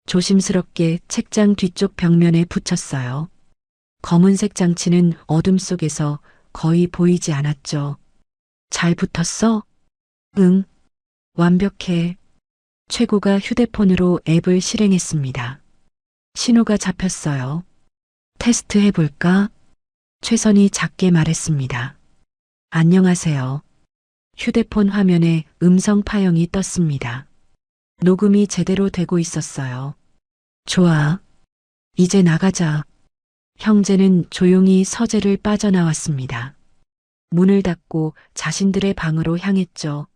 조심스럽게 책장 뒤쪽 벽면에 붙였어요. 검은색 장치는 어둠 속에서 거의 보이지 않았죠. 잘 붙었어? 응. 완벽해. 최고가 휴대폰으로 앱을 실행했습니다. 신호가 잡혔어요. 테스트 해볼까? 최선이 작게 말했습니다. 안녕하세요. 휴대폰 화면에 음성 파형이 떴습니다. 녹음이 제대로 되고 있었어요. 좋아. 이제 나가자. 형제는 조용히 서재를 빠져나왔습니다. 문을 닫고 자신들의 방으로 향했죠.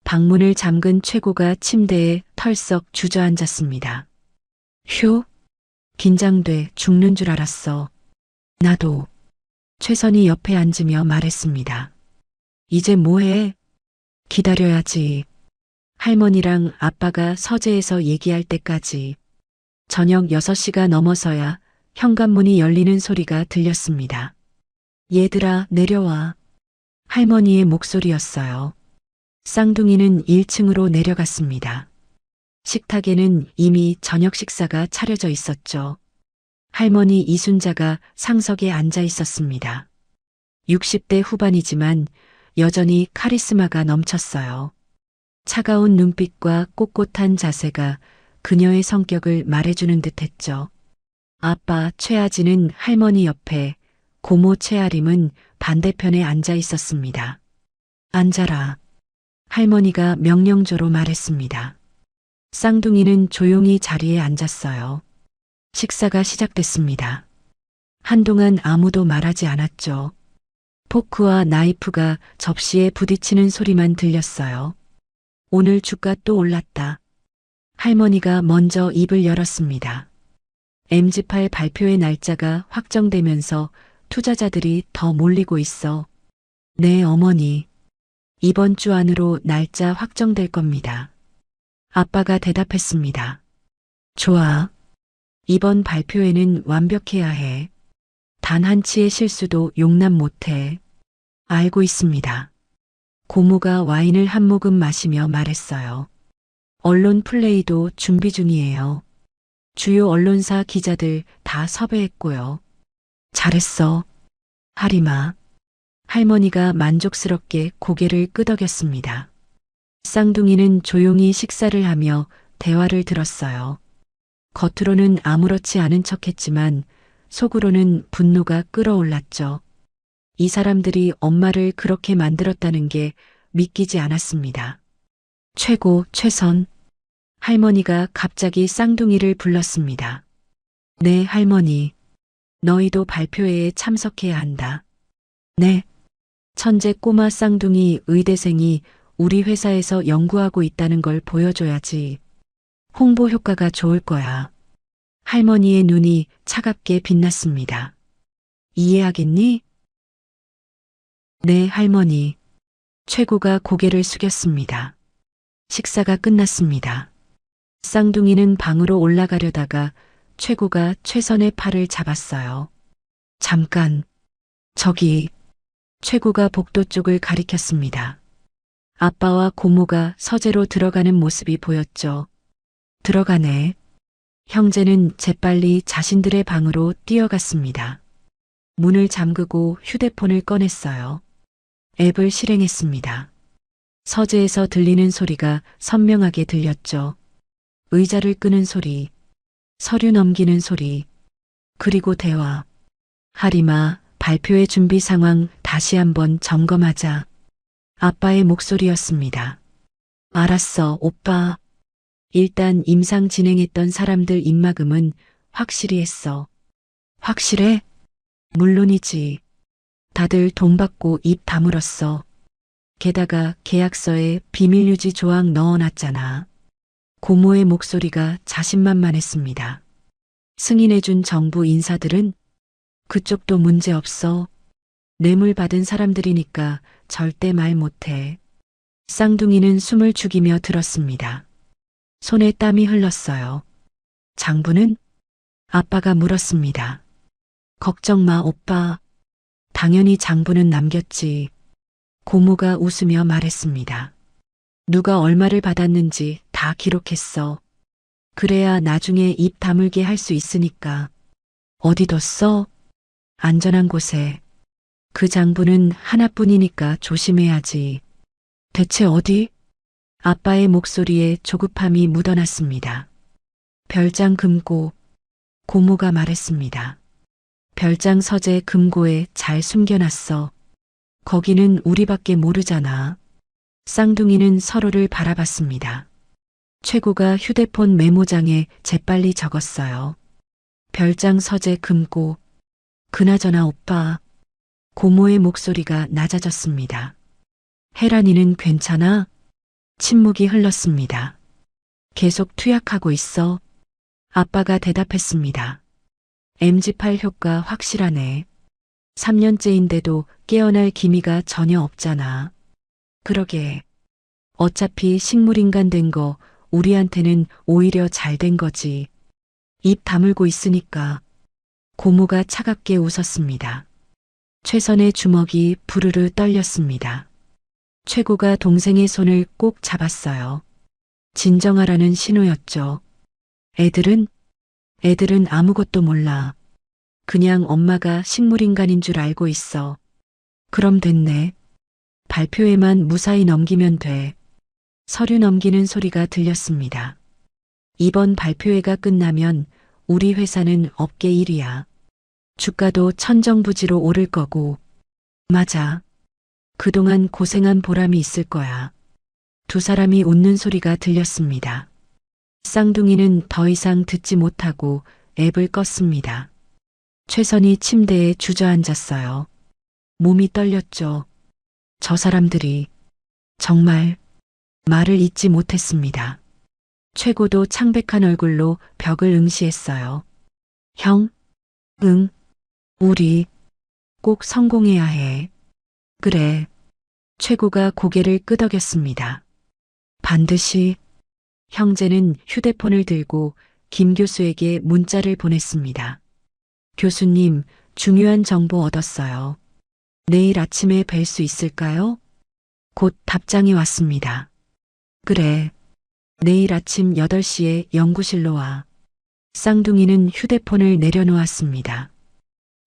방문을 잠근 최고가 침대에 털썩 주저앉았습니다. 휴? 긴장돼 죽는 줄 알았어. 나도. 최선이 옆에 앉으며 말했습니다. 이제 뭐해? 기다려야지. 할머니랑 아빠가 서재에서 얘기할 때까지. 저녁 6시가 넘어서야 현관문이 열리는 소리가 들렸습니다. 얘들아, 내려와. 할머니의 목소리였어요. 쌍둥이는 1층으로 내려갔습니다. 식탁에는 이미 저녁 식사가 차려져 있었죠. 할머니 이순자가 상석에 앉아 있었습니다. 60대 후반이지만 여전히 카리스마가 넘쳤어요. 차가운 눈빛과 꼿꼿한 자세가 그녀의 성격을 말해주는 듯했죠. 아빠 최아진은 할머니 옆에, 고모 최아림은 반대편에 앉아 있었습니다. 앉아라. 할머니가 명령조로 말했습니다. 쌍둥이는 조용히 자리에 앉았어요. 식사가 시작됐습니다. 한동안 아무도 말하지 않았죠. 포크와 나이프가 접시에 부딪히는 소리만 들렸어요. 오늘 주가 또 올랐다. 할머니가 먼저 입을 열었습니다. MZ8 발표의 날짜가 확정되면서 투자자들이 더 몰리고 있어. 네, 어머니. 이번 주 안으로 날짜 확정될 겁니다. 아빠가 대답했습니다. 좋아. 이번 발표에는 완벽해야 해. 단 한치의 실수도 용납 못해. 알고 있습니다. 고모가 와인을 한 모금 마시며 말했어요. 언론 플레이도 준비 중이에요. 주요 언론사 기자들 다 섭외했고요. 잘했어. 하리마. 할머니가 만족스럽게 고개를 끄덕였습니다. 쌍둥이는 조용히 식사를 하며 대화를 들었어요. 겉으로는 아무렇지 않은 척했지만 속으로는 분노가 끓어올랐죠. 이 사람들이 엄마를 그렇게 만들었다는 게 믿기지 않았습니다. 최고, 최선. 할머니가 갑자기 쌍둥이를 불렀습니다. 네, 할머니. 너희도 발표회에 참석해야 한다. 네. 천재 꼬마 쌍둥이 의대생이 우리 회사에서 연구하고 있다는 걸 보여줘야지. 홍보 효과가 좋을 거야. 할머니의 눈이 차갑게 빛났습니다. 이해하겠니? 네, 할머니. 최고가 고개를 숙였습니다. 식사가 끝났습니다. 쌍둥이는 방으로 올라가려다가 최고가 최선의 팔을 잡았어요. 잠깐. 저기. 최고가 복도 쪽을 가리켰습니다. 아빠와 고모가 서재로 들어가는 모습이 보였죠. 들어가네. 형제는 재빨리 자신들의 방으로 뛰어갔습니다. 문을 잠그고 휴대폰을 꺼냈어요. 앱을 실행했습니다. 서재에서 들리는 소리가 선명하게 들렸죠. 의자를 끄는 소리, 서류 넘기는 소리, 그리고 대화. 하리마, 발표회 준비 상황 다시 한번 점검하자. 아빠의 목소리였습니다. 알았어, 오빠. 일단 임상 진행했던 사람들 입막음은 확실히 했어. 확실해? 물론이지. 다들 돈 받고 입 다물었어. 게다가 계약서에 비밀유지 조항 넣어놨잖아. 고모의 목소리가 자신만만했습니다. 승인해준 정부 인사들은? 그쪽도 문제 없어. 뇌물 받은 사람들이니까 절대 말 못해. 쌍둥이는 숨을 죽이며 들었습니다. 손에 땀이 흘렀어요. 장부는? 아빠가 물었습니다. 걱정 마, 오빠. 당연히 장부는 남겼지. 고모가 웃으며 말했습니다. 누가 얼마를 받았는지 다 기록했어. 그래야 나중에 입 다물게 할 수 있으니까. 어디 뒀어? 안전한 곳에. 그 장부는 하나뿐이니까 조심해야지. 대체 어디? 아빠의 목소리에 조급함이 묻어났습니다. 별장 금고. 고모가 말했습니다. 별장 서재 금고에 잘 숨겨놨어. 거기는 우리밖에 모르잖아. 쌍둥이는 서로를 바라봤습니다. 최고가 휴대폰 메모장에 재빨리 적었어요. 별장 서재 금고. 그나저나 오빠. 고모의 목소리가 낮아졌습니다. 혜란이는 괜찮아? 침묵이 흘렀습니다. 계속 투약하고 있어. 아빠가 대답했습니다. MG8 효과 확실하네. 3년째인데도 깨어날 기미가 전혀 없잖아. 그러게. 어차피 식물인간 된 거 우리한테는 오히려 잘 된 거지. 입 다물고 있으니까. 고모가 차갑게 웃었습니다. 최선의 주먹이 부르르 떨렸습니다. 최고가 동생의 손을 꼭 잡았어요. 진정하라는 신호였죠. 애들은 아무것도 몰라. 그냥 엄마가 식물인간인 줄 알고 있어. 그럼 됐네. 발표회만 무사히 넘기면 돼. 서류 넘기는 소리가 들렸습니다. 이번 발표회가 끝나면 우리 회사는 업계 1위야. 주가도 천정부지로 오를 거고. 맞아. 그동안 고생한 보람이 있을 거야. 두 사람이 웃는 소리가 들렸습니다. 쌍둥이는 더 이상 듣지 못하고 앱을 껐습니다. 최선이 침대에 주저앉았어요. 몸이 떨렸죠. 저 사람들이 정말 말을 잇지 못했습니다. 최고도 창백한 얼굴로 벽을 응시했어요. 형? 응. 우리 꼭 성공해야 해. 그래. 최고가 고개를 끄덕였습니다. 반드시. 형제는 휴대폰을 들고 김 교수에게 문자를 보냈습니다. 교수님, 중요한 정보 얻었어요. 내일 아침에 뵐 수 있을까요? 곧 답장이 왔습니다. 그래. 내일 아침 8시에 연구실로 와. 쌍둥이는 휴대폰을 내려놓았습니다.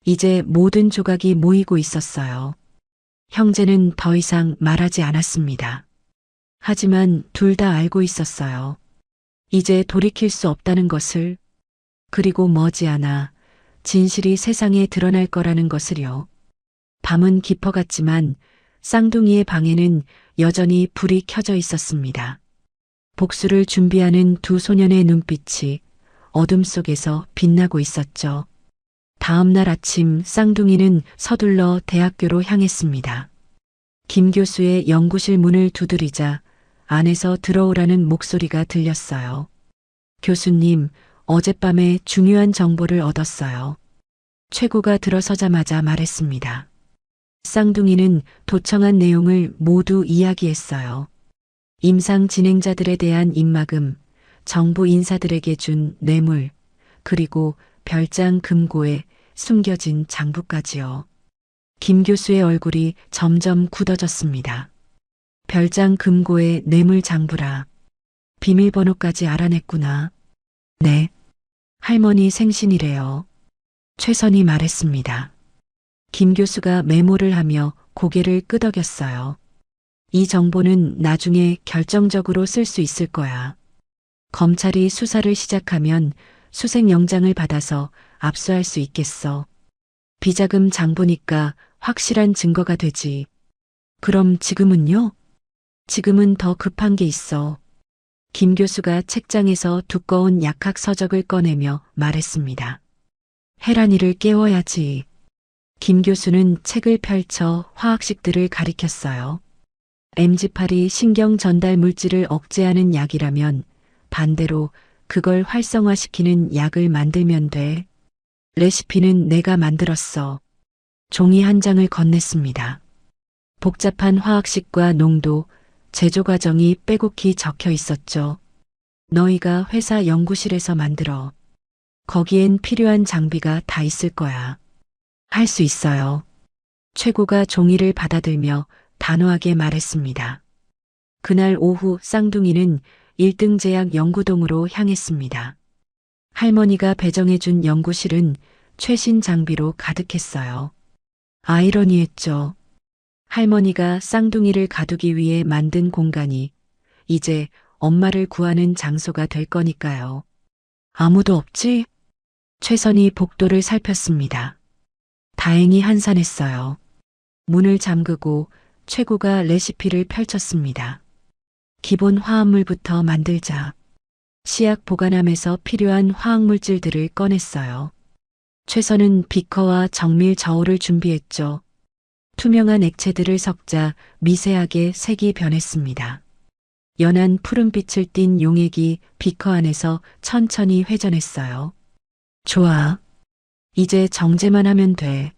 이제 모든 조각이 모이고 있었어요. 형제는 더 이상 말하지 않았습니다. 하지만 둘 다 알고 있었어요. 이제 돌이킬 수 없다는 것을, 그리고 머지않아 진실이 세상에 드러날 거라는 것을요. 밤은 깊어갔지만 쌍둥이의 방에는 여전히 불이 켜져 있었습니다. 복수를 준비하는 두 소년의 눈빛이 어둠 속에서 빛나고 있었죠. 다음 날 아침 쌍둥이는 서둘러 대학교로 향했습니다. 김 교수의 연구실 문을 두드리자 안에서 들어오라는 목소리가 들렸어요. 교수님, 어젯밤에 중요한 정보를 얻었어요. 최고가 들어서자마자 말했습니다. 쌍둥이는 도청한 내용을 모두 이야기했어요. 임상 진행자들에 대한 입막음, 정부 인사들에게 준 뇌물, 그리고 별장 금고에 숨겨진 장부까지요. 김 교수의 얼굴이 점점 굳어졌습니다. 별장 금고의 뇌물 장부라. 비밀번호까지 알아냈구나. 네. 할머니 생신이래요. 최선이 말했습니다. 김 교수가 메모를 하며 고개를 끄덕였어요. 이 정보는 나중에 결정적으로 쓸 수 있을 거야. 검찰이 수사를 시작하면 수색영장을 받아서 압수할 수 있겠어. 비자금 장부니까 확실한 증거가 되지. 그럼 지금은요? 지금은 더 급한 게 있어. 김 교수가 책장에서 두꺼운 약학 서적을 꺼내며 말했습니다. 혜란이를 깨워야지. 김 교수는 책을 펼쳐 화학식들을 가리켰어요. MG8이 신경 전달 물질을 억제하는 약이라면 반대로 그걸 활성화시키는 약을 만들면 돼. 레시피는 내가 만들었어. 종이 한 장을 건넸습니다. 복잡한 화학식과 농도, 제조 과정이 빼곡히 적혀 있었죠. 너희가 회사 연구실에서 만들어. 거기엔 필요한 장비가 다 있을 거야. 할 수 있어요. 최고가 종이를 받아들며 단호하게 말했습니다. 그날 오후 쌍둥이는 1등 제약 연구동으로 향했습니다. 할머니가 배정해준 연구실은 최신 장비로 가득했어요. 아이러니했죠. 할머니가 쌍둥이를 가두기 위해 만든 공간이 이제 엄마를 구하는 장소가 될 거니까요. 아무도 없지? 최선이 복도를 살폈습니다. 다행히 한산했어요. 문을 잠그고 최고가 레시피를 펼쳤습니다. 기본 화합물부터 만들자. 시약 보관함에서 필요한 화학물질들을 꺼냈어요. 최선은 비커와 정밀 저울을 준비했죠. 투명한 액체들을 섞자 미세하게 색이 변했습니다. 연한 푸른빛을 띤 용액이 비커 안에서 천천히 회전했어요. 좋아. 이제 정제만 하면 돼.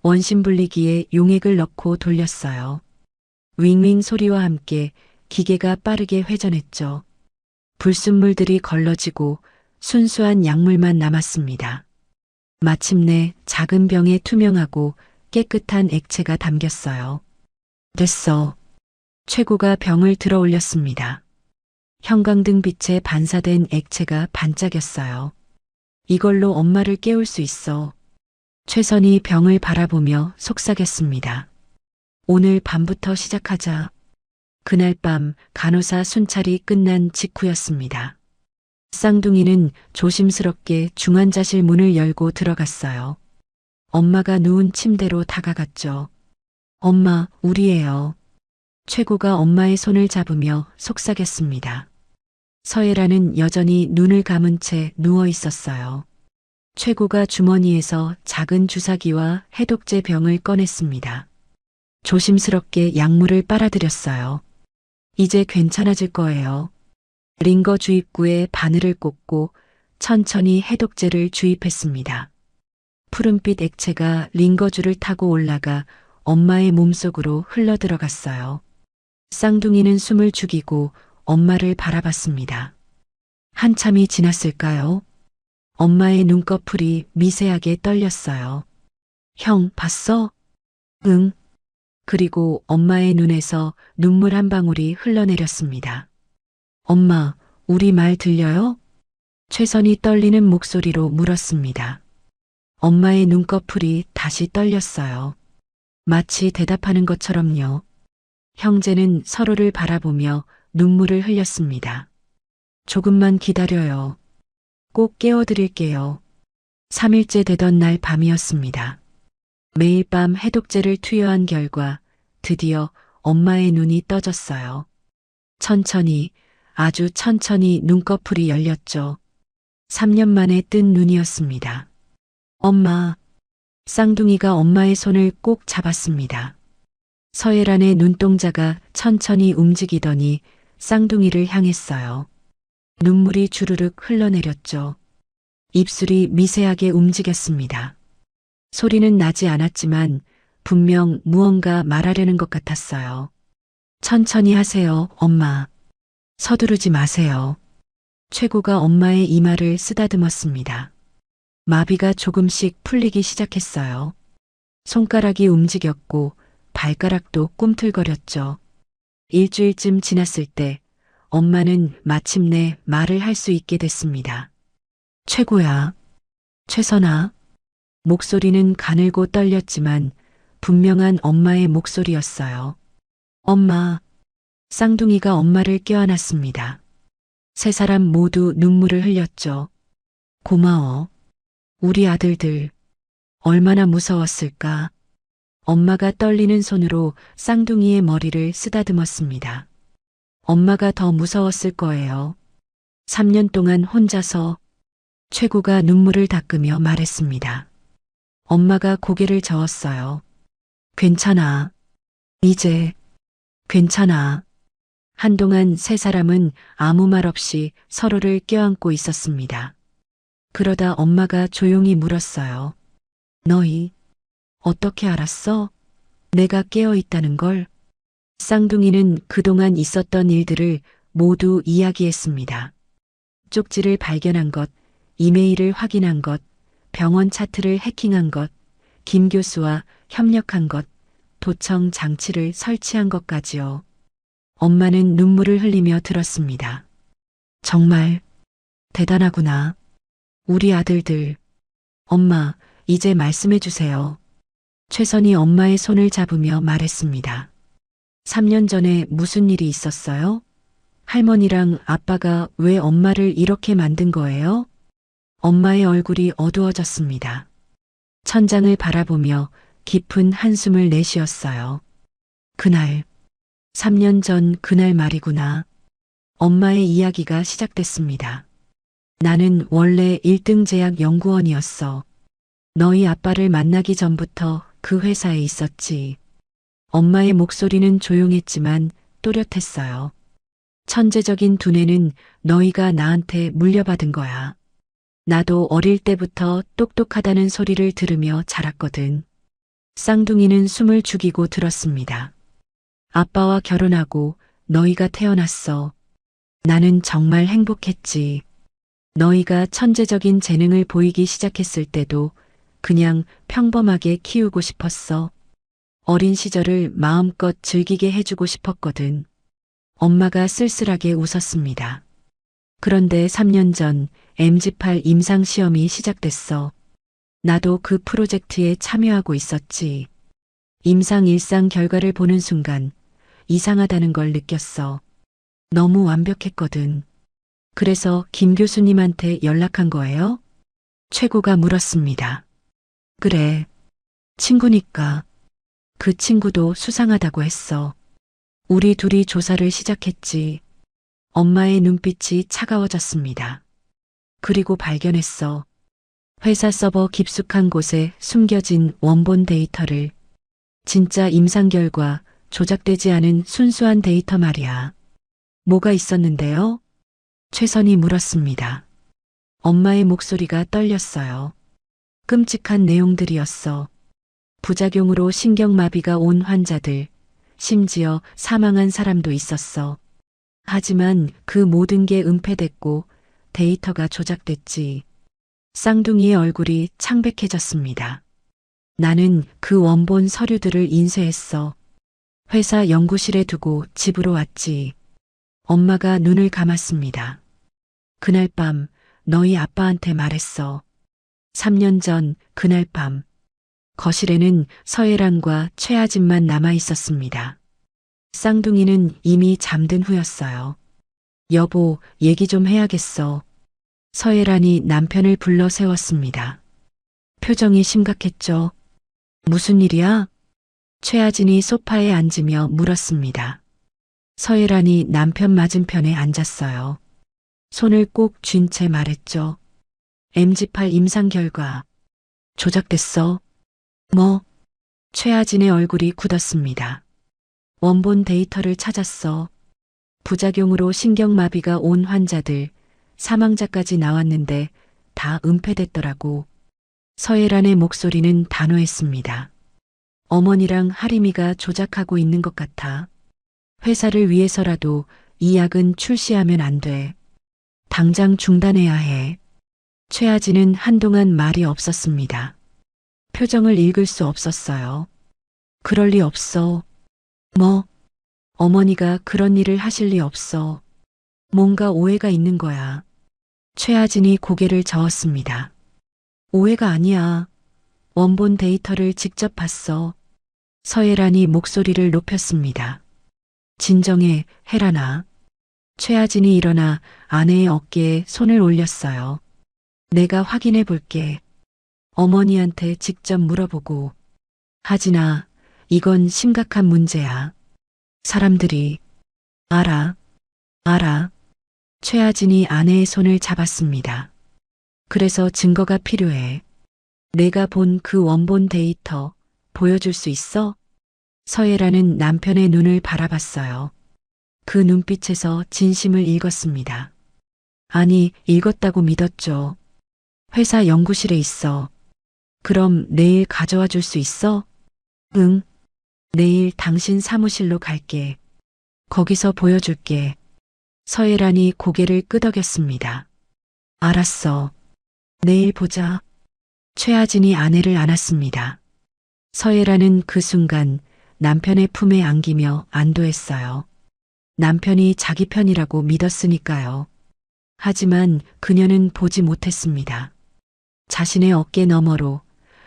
원심 분리기에 용액을 넣고 돌렸어요. 윙윙 소리와 함께 기계가 빠르게 회전했죠. 불순물들이 걸러지고 순수한 약물만 남았습니다. 마침내 작은 병에 투명하고 깨끗한 액체가 담겼어요. 됐어. 최고가 병을 들어 올렸습니다. 형광등 빛에 반사된 액체가 반짝였어요. 이걸로 엄마를 깨울 수 있어. 최선이 병을 바라보며 속삭였습니다. 오늘 밤부터 시작하자. 그날 밤 간호사 순찰이 끝난 직후였습니다. 쌍둥이는 조심스럽게 중환자실 문을 열고 들어갔어요. 엄마가 누운 침대로 다가갔죠. 엄마, 우리예요. 최고가 엄마의 손을 잡으며 속삭였습니다. 서예라는 여전히 눈을 감은 채 누워 있었어요. 최고가 주머니에서 작은 주사기와 해독제 병을 꺼냈습니다. 조심스럽게 약물을 빨아들였어요. 이제 괜찮아질 거예요. 링거 주입구에 바늘을 꽂고 천천히 해독제를 주입했습니다. 푸른빛 액체가 링거줄을 타고 올라가 엄마의 몸속으로 흘러들어갔어요. 쌍둥이는 숨을 죽이고 엄마를 바라봤습니다. 한참이 지났을까요? 엄마의 눈꺼풀이 미세하게 떨렸어요. 형, 봤어? 응. 그리고 엄마의 눈에서 눈물 한 방울이 흘러내렸습니다. 엄마, 우리 말 들려요? 최선이 떨리는 목소리로 물었습니다. 엄마의 눈꺼풀이 다시 떨렸어요. 마치 대답하는 것처럼요. 형제는 서로를 바라보며 눈물을 흘렸습니다. 조금만 기다려요. 꼭 깨워드릴게요. 3일째 되던 날 밤이었습니다. 매일 밤 해독제를 투여한 결과 드디어 엄마의 눈이 떠졌어요. 천천히, 아주 천천히 눈꺼풀이 열렸죠. 3년 만에 뜬 눈이었습니다. 엄마. 쌍둥이가 엄마의 손을 꼭 잡았습니다. 서예란의 눈동자가 천천히 움직이더니 쌍둥이를 향했어요. 눈물이 주르륵 흘러내렸죠. 입술이 미세하게 움직였습니다. 소리는 나지 않았지만 분명 무언가 말하려는 것 같았어요. 천천히 하세요, 엄마. 서두르지 마세요. 최고가 엄마의 이마를 쓰다듬었습니다. 마비가 조금씩 풀리기 시작했어요. 손가락이 움직였고 발가락도 꿈틀거렸죠. 일주일쯤 지났을 때 엄마는 마침내 말을 할 수 있게 됐습니다. 최고야. 최선아. 목소리는 가늘고 떨렸지만 분명한 엄마의 목소리였어요. 엄마. 쌍둥이가 엄마를 껴안았습니다. 세 사람 모두 눈물을 흘렸죠. 고마워. 우리 아들들. 얼마나 무서웠을까. 엄마가 떨리는 손으로 쌍둥이의 머리를 쓰다듬었습니다. 엄마가 더 무서웠을 거예요. 3년 동안 혼자서. 최고가 눈물을 닦으며 말했습니다. 엄마가 고개를 저었어요. 괜찮아. 이제. 괜찮아. 한동안 세 사람은 아무 말 없이 서로를 껴안고 있었습니다. 그러다 엄마가 조용히 물었어요. 너희 어떻게 알았어? 내가 깨어 있다는 걸? 쌍둥이는 그동안 있었던 일들을 모두 이야기했습니다. 쪽지를 발견한 것, 이메일을 확인한 것, 병원 차트를 해킹한 것, 김 교수와 협력한 것, 도청 장치를 설치한 것까지요. 엄마는 눈물을 흘리며 들었습니다. 정말 대단하구나. 우리 아들들. 엄마, 이제 말씀해 주세요. 최선이 엄마의 손을 잡으며 말했습니다. 3년 전에 무슨 일이 있었어요? 할머니랑 아빠가 왜 엄마를 이렇게 만든 거예요? 엄마의 얼굴이 어두워졌습니다. 천장을 바라보며 깊은 한숨을 내쉬었어요. 그날, 3년 전 그날 말이구나. 엄마의 이야기가 시작됐습니다. 나는 원래 1등 제약 연구원이었어. 너희 아빠를 만나기 전부터 그 회사에 있었지. 엄마의 목소리는 조용했지만 또렷했어요. 천재적인 두뇌는 너희가 나한테 물려받은 거야. 나도 어릴 때부터 똑똑하다는 소리를 들으며 자랐거든. 쌍둥이는 숨을 죽이고 들었습니다. 아빠와 결혼하고 너희가 태어났어. 나는 정말 행복했지. 너희가 천재적인 재능을 보이기 시작했을 때도 그냥 평범하게 키우고 싶었어. 어린 시절을 마음껏 즐기게 해주고 싶었거든. 엄마가 쓸쓸하게 웃었습니다. 그런데 3년 전 MG8 임상시험이 시작됐어. 나도 그 프로젝트에 참여하고 있었지. 임상 1상 결과를 보는 순간 이상하다는 걸 느꼈어. 너무 완벽했거든. 그래서 김 교수님한테 연락한 거예요? 최고가 물었습니다. 그래. 친구니까. 그 친구도 수상하다고 했어. 우리 둘이 조사를 시작했지. 엄마의 눈빛이 차가워졌습니다. 그리고 발견했어. 회사 서버 깊숙한 곳에 숨겨진 원본 데이터를. 진짜 임상 결과, 조작되지 않은 순수한 데이터 말이야. 뭐가 있었는데요? 최선이 물었습니다. 엄마의 목소리가 떨렸어요. 끔찍한 내용들이었어. 부작용으로 신경마비가 온 환자들, 심지어 사망한 사람도 있었어. 하지만 그 모든 게 은폐됐고 데이터가 조작됐지. 쌍둥이의 얼굴이 창백해졌습니다. 나는 그 원본 서류들을 인쇄했어. 회사 연구실에 두고 집으로 왔지. 엄마가 눈을 감았습니다. 그날 밤 너희 아빠한테 말했어. 3년 전 그날 밤 거실에는 서예란과 최아진만 남아 있었습니다. 쌍둥이는 이미 잠든 후였어요. 여보, 얘기 좀 해야겠어. 서예란이 남편을 불러 세웠습니다. 표정이 심각했죠. 무슨 일이야? 최아진이 소파에 앉으며 물었습니다. 서예란이 남편 맞은편에 앉았어요. 손을 꼭 쥔 채 말했죠. MG8 임상 결과 조작됐어. 뭐? 최하진의 얼굴이 굳었습니다. 원본 데이터를 찾았어. 부작용으로 신경마비가 온 환자들, 사망자까지 나왔는데 다 은폐됐더라고. 서예란의 목소리는 단호했습니다. 어머니랑 하림이가 조작하고 있는 것 같아. 회사를 위해서라도 이 약은 출시하면 안 돼. 당장 중단해야 해. 최하진은 한동안 말이 없었습니다. 표정을 읽을 수 없었어요. 그럴 리 없어. 뭐? 어머니가 그런 일을 하실 리 없어. 뭔가 오해가 있는 거야. 최하진이 고개를 저었습니다. 오해가 아니야. 원본 데이터를 직접 봤어. 서예란이 목소리를 높였습니다. 진정해, 혜란아. 최하진이 일어나 아내의 어깨에 손을 올렸어요. 내가 확인해 볼게. 어머니한테 직접 물어보고. 하진아, 이건 심각한 문제야. 사람들이. 알아. 최하진이 아내의 손을 잡았습니다. 그래서 증거가 필요해. 내가 본 그 원본 데이터 보여줄 수 있어? 서예라는 남편의 눈을 바라봤어요. 그 눈빛에서 진심을 읽었습니다. 아니, 읽었다고 믿었죠. 회사 연구실에 있어. 그럼 내일 가져와 줄 수 있어? 응. 내일 당신 사무실로 갈게. 거기서 보여줄게. 서예란이 고개를 끄덕였습니다. 알았어. 내일 보자. 최하진이 아내를 안았습니다. 서예란은 그 순간 남편의 품에 안기며 안도했어요. 남편이 자기 편이라고 믿었으니까요. 하지만 그녀는 보지 못했습니다. 자신의 어깨 너머로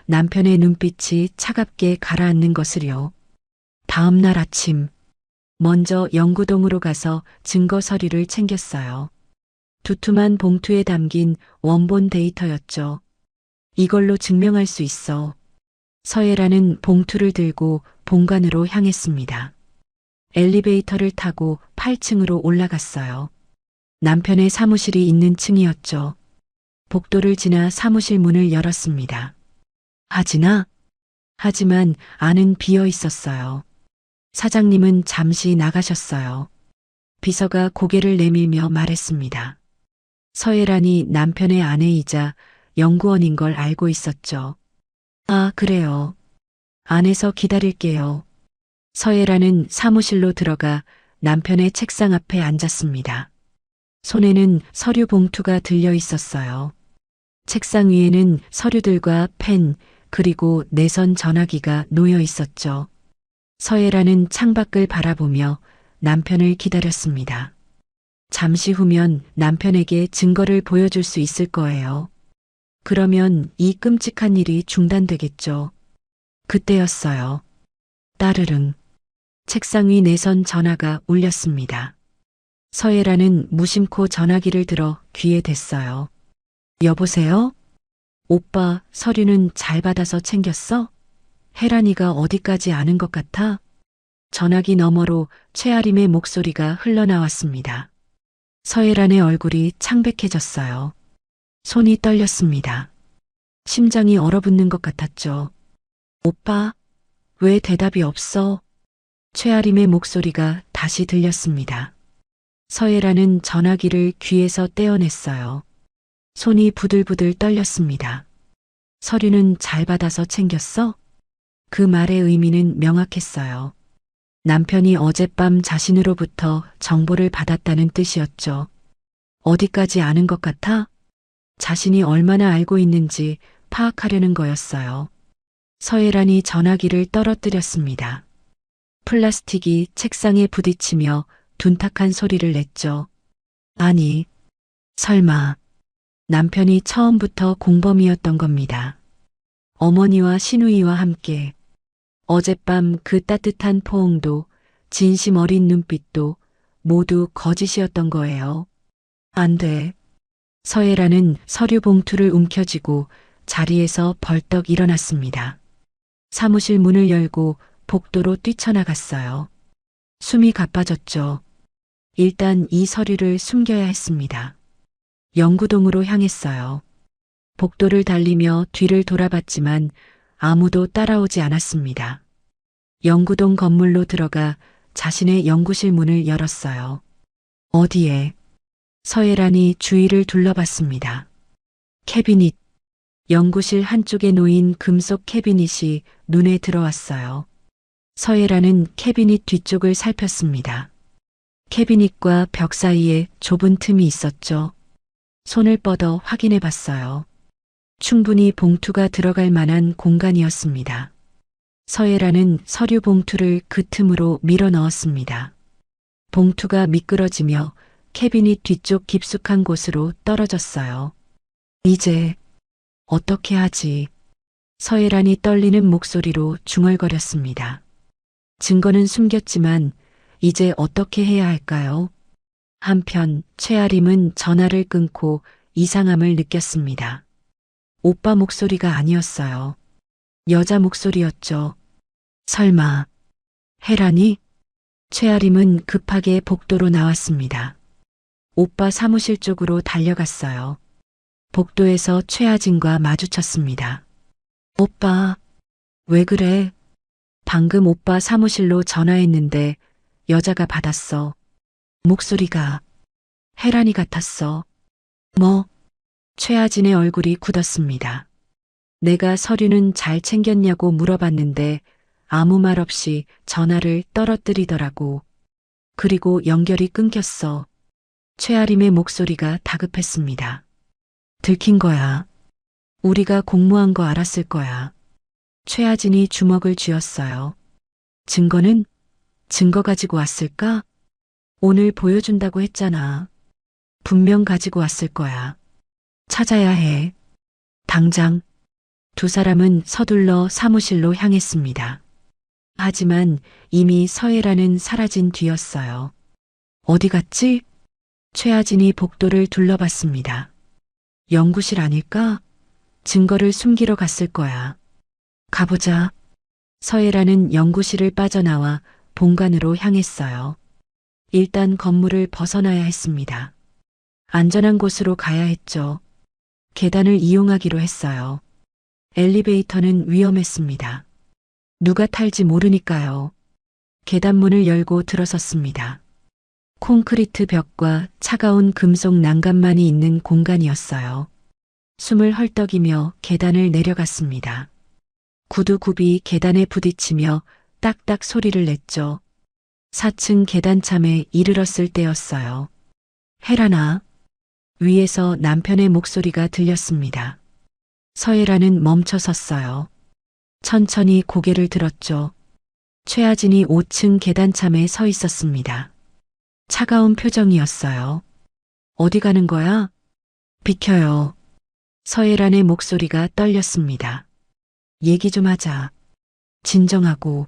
남편의 눈빛이 차갑게 가라앉는 것을요. 다음 날 아침, 먼저 영구동으로 가서 증거 서류를 챙겼어요. 두툼한 봉투에 담긴 원본 데이터였죠. 이걸로 증명할 수 있어. 서예라는 봉투를 들고 본관으로 향했습니다. 엘리베이터를 타고 8층으로 올라갔어요. 남편의 사무실이 있는 층이었죠. 복도를 지나 사무실 문을 열었습니다. 하지만 안은 비어 있었어요. 사장님은 잠시 나가셨어요. 비서가 고개를 내밀며 말했습니다. 서예란이 남편의 아내이자 연구원인 걸 알고 있었죠. 아, 그래요. 안에서 기다릴게요. 서예란은 사무실로 들어가 남편의 책상 앞에 앉았습니다. 손에는 서류 봉투가 들려 있었어요. 책상 위에는 서류들과 펜, 그리고 내선 전화기가 놓여 있었죠. 서예란은 창밖을 바라보며 남편을 기다렸습니다. 잠시 후면 남편에게 증거를 보여줄 수 있을 거예요. 그러면 이 끔찍한 일이 중단되겠죠. 그때였어요. 따르릉. 책상 위 내선 전화가 울렸습니다. 서예란은 무심코 전화기를 들어 귀에 댔어요. 여보세요? 오빠, 서류는 잘 받아서 챙겼어? 혜란이가 어디까지 아는 것 같아? 전화기 너머로 최아림의 목소리가 흘러나왔습니다. 서예란의 얼굴이 창백해졌어요. 손이 떨렸습니다. 심장이 얼어붙는 것 같았죠. 오빠, 왜 대답이 없어? 최아림의 목소리가 다시 들렸습니다. 서예란은 전화기를 귀에서 떼어냈어요. 손이 부들부들 떨렸습니다. 서류는 잘 받아서 챙겼어? 그 말의 의미는 명확했어요. 남편이 어젯밤 자신으로부터 정보를 받았다는 뜻이었죠. 어디까지 아는 것 같아? 자신이 얼마나 알고 있는지 파악하려는 거였어요. 서예란이 전화기를 떨어뜨렸습니다. 플라스틱이 책상에 부딪히며 둔탁한 소리를 냈죠. 아니, 설마 남편이 처음부터 공범이었던 겁니다. 어머니와 시누이와 함께 어젯밤 그 따뜻한 포옹도 진심 어린 눈빛도 모두 거짓이었던 거예요. 안 돼. 서예란은 서류 봉투를 움켜쥐고 자리에서 벌떡 일어났습니다. 사무실 문을 열고 복도로 뛰쳐나갔어요. 숨이 가빠졌죠. 일단 이 서류를 숨겨야 했습니다. 영구동으로 향했어요. 복도를 달리며 뒤를 돌아봤지만 아무도 따라오지 않았습니다. 연구동 건물로 들어가 자신의 연구실 문을 열었어요. 어디에? 서예란이 주위를 둘러봤습니다. 캐비닛. 연구실 한쪽에 놓인 금속 캐비닛이 눈에 들어왔어요. 서예란은 캐비닛 뒤쪽을 살폈습니다. 캐비닛과 벽 사이에 좁은 틈이 있었죠. 손을 뻗어 확인해 봤어요. 충분히 봉투가 들어갈 만한 공간이었습니다. 서예란은 서류 봉투를 그 틈으로 밀어 넣었습니다. 봉투가 미끄러지며 캐비닛 뒤쪽 깊숙한 곳으로 떨어졌어요. 이제 어떻게 하지? 서예란이 떨리는 목소리로 중얼거렸습니다. 증거는 숨겼지만 이제 어떻게 해야 할까요? 한편 최아림은 전화를 끊고 이상함을 느꼈습니다. 오빠 목소리가 아니었어요. 여자 목소리였죠. 설마 혜란이? 최아림은 급하게 복도로 나왔습니다. 오빠 사무실 쪽으로 달려갔어요. 복도에서 최아진과 마주쳤습니다. 오빠, 왜 그래? 방금 오빠 사무실로 전화했는데 여자가 받았어. 목소리가 혜란이 같았어. 뭐? 최아진의 얼굴이 굳었습니다. 내가 서류는 잘 챙겼냐고 물어봤는데 아무 말 없이 전화를 떨어뜨리더라고. 그리고 연결이 끊겼어. 최아림의 목소리가 다급했습니다. 들킨 거야. 우리가 공모한 거 알았을 거야. 최아진이 주먹을 쥐었어요. 증거는? 증거 가지고 왔을까? 오늘 보여준다고 했잖아. 분명 가지고 왔을 거야. 찾아야 해. 당장. 두 사람은 서둘러 사무실로 향했습니다. 하지만 이미 서예란은 사라진 뒤였어요. 어디 갔지? 최아진이 복도를 둘러봤습니다. 연구실 아닐까? 증거를 숨기러 갔을 거야. 가보자. 서예란은 연구실을 빠져나와 본관으로 향했어요. 일단 건물을 벗어나야 했습니다. 안전한 곳으로 가야 했죠. 계단을 이용하기로 했어요. 엘리베이터는 위험했습니다. 누가 탈지 모르니까요. 계단문을 열고 들어섰습니다. 콘크리트 벽과 차가운 금속 난간만이 있는 공간이었어요. 숨을 헐떡이며 계단을 내려갔습니다. 구두굽이 계단에 부딪히며 딱딱 소리를 냈죠. 4층 계단참에 이르렀을 때였어요. 혜란아. 위에서 남편의 목소리가 들렸습니다. 서예란은 멈춰 섰어요. 천천히 고개를 들었죠. 최아진이 5층 계단참에 서 있었습니다. 차가운 표정이었어요. 어디 가는 거야? 비켜요. 서예란의 목소리가 떨렸습니다. 얘기 좀 하자. 진정하고.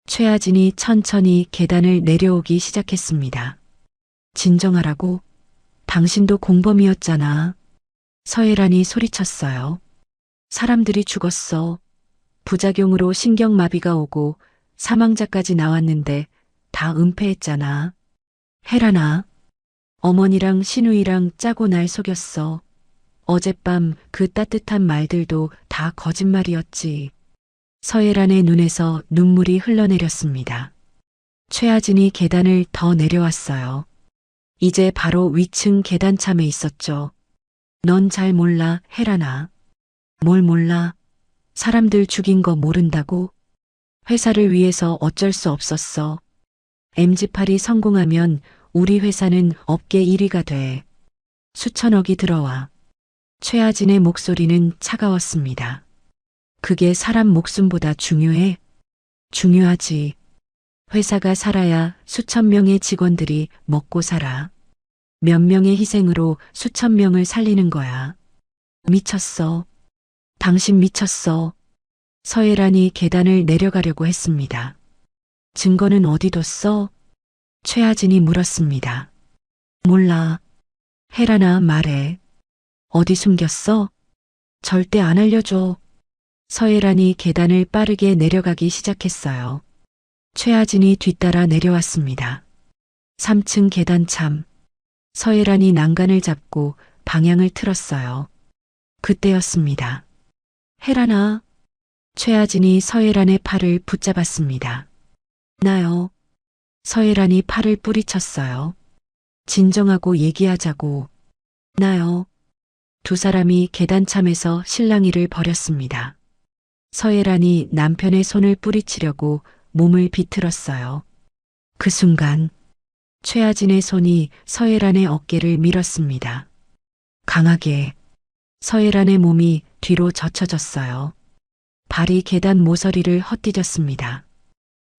최아진이 천천히 계단을 내려오기 시작했습니다. 진정하라고? 당신도 공범이었잖아. 서예란이 소리쳤어요. 사람들이 죽었어. 부작용으로 신경마비가 오고 사망자까지 나왔는데 다 은폐했잖아. 혜란아. 어머니랑 신우이랑 짜고 날 속였어. 어젯밤 그 따뜻한 말들도 다 거짓말이었지. 서예란의 눈에서 눈물이 흘러내렸습니다. 최아진이 계단을 더 내려왔어요. 이제 바로 위층 계단참에 있었죠. 넌 잘 몰라, 혜란아. 뭘 몰라? 사람들 죽인 거 모른다고? 회사를 위해서 어쩔 수 없었어. MG8이 성공하면 우리 회사는 업계 1위가 돼. 수천억이 들어와. 최아진의 목소리는 차가웠습니다. 그게 사람 목숨보다 중요해? 중요하지. 회사가 살아야 수천 명의 직원들이 먹고 살아. 몇 명의 희생으로 수천 명을 살리는 거야. 미쳤어. 당신 미쳤어. 서예란이 계단을 내려가려고 했습니다. 증거는 어디 뒀어? 최아진이 물었습니다. 몰라. 혜란아, 말해. 어디 숨겼어? 절대 안 알려줘. 서예란이 계단을 빠르게 내려가기 시작했어요. 최아진이 뒤따라 내려왔습니다. 3층 계단참. 서예란이 난간을 잡고 방향을 틀었어요. 그때였습니다. 혜란아. 최아진이 서예란의 팔을 붙잡았습니다. 나요. 서예란이 팔을 뿌리쳤어요. 진정하고 얘기하자고. 나요. 두 사람이 계단참에서 실랑이를 벌였습니다. 서예란이 남편의 손을 뿌리치려고 몸을 비틀었어요. 그 순간 최아진의 손이 서예란의 어깨를 밀었습니다. 강하게. 서예란의 몸이 뒤로 젖혀졌어요. 발이 계단 모서리를 헛디뎠습니다.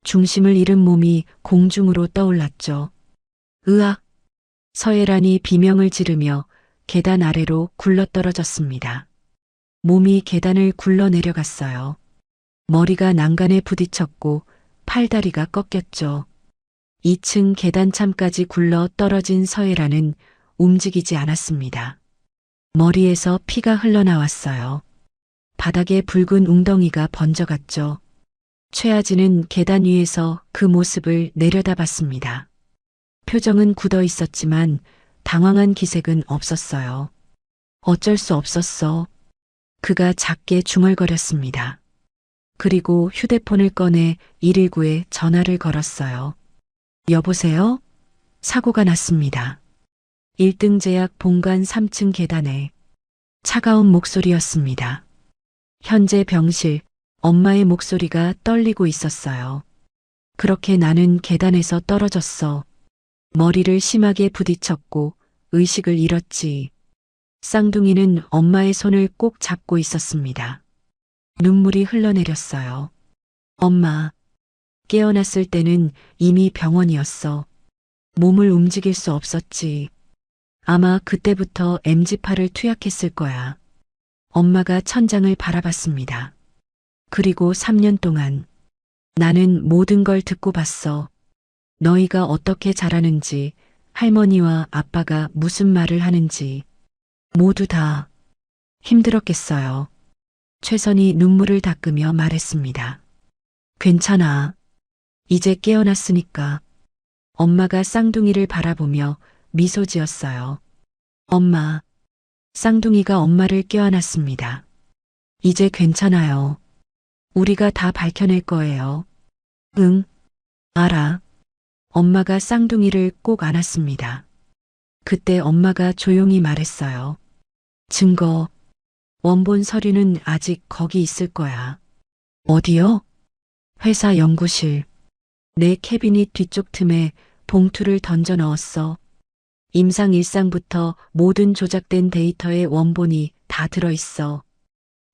중심을 잃은 몸이 공중으로 떠올랐죠. 으악! 서예란이 비명을 지르며 계단 아래로 굴러떨어졌습니다. 몸이 계단을 굴러 내려갔어요. 머리가 난간에 부딪혔고 팔다리가 꺾였죠. 2층 계단참까지 굴러 떨어진 서예란은 움직이지 않았습니다. 머리에서 피가 흘러나왔어요. 바닥에 붉은 웅덩이가 번져갔죠. 최아진은 계단 위에서 그 모습을 내려다봤습니다. 표정은 굳어 있었지만 당황한 기색은 없었어요. 어쩔 수 없었어. 그가 작게 중얼거렸습니다. 그리고 휴대폰을 꺼내 119에 전화를 걸었어요. 여보세요? 사고가 났습니다. 1등 제약 본관 3층 계단에. 차가운 목소리였습니다. 현재 병실, 엄마의 목소리가 떨리고 있었어요. 그렇게 나는 계단에서 떨어졌어. 머리를 심하게 부딪혔고 의식을 잃었지. 쌍둥이는 엄마의 손을 꼭 잡고 있었습니다. 눈물이 흘러내렸어요. 엄마, 깨어났을 때는 이미 병원이었어. 몸을 움직일 수 없었지. 아마 그때부터 MG8을 투약했을 거야. 엄마가 천장을 바라봤습니다. 그리고 3년 동안 나는 모든 걸 듣고 봤어. 너희가 어떻게 자라는지, 할머니와 아빠가 무슨 말을 하는지 모두 다 힘들었겠어요. 최선이 눈물을 닦으며 말했습니다. 괜찮아. 이제 깨어났으니까. 엄마가 쌍둥이를 바라보며 미소 지었어요. 엄마. 쌍둥이가 엄마를 껴안았습니다. 이제 괜찮아요. 우리가 다 밝혀낼 거예요. 응, 알아. 엄마가 쌍둥이를 꼭 안았습니다. 그때 엄마가 조용히 말했어요. 증거, 원본 서류는 아직 거기 있을 거야. 어디요? 회사 연구실. 내 캐비닛 뒤쪽 틈에 봉투를 던져 넣었어. 임상 일상부터 모든 조작된 데이터의 원본이 다 들어있어.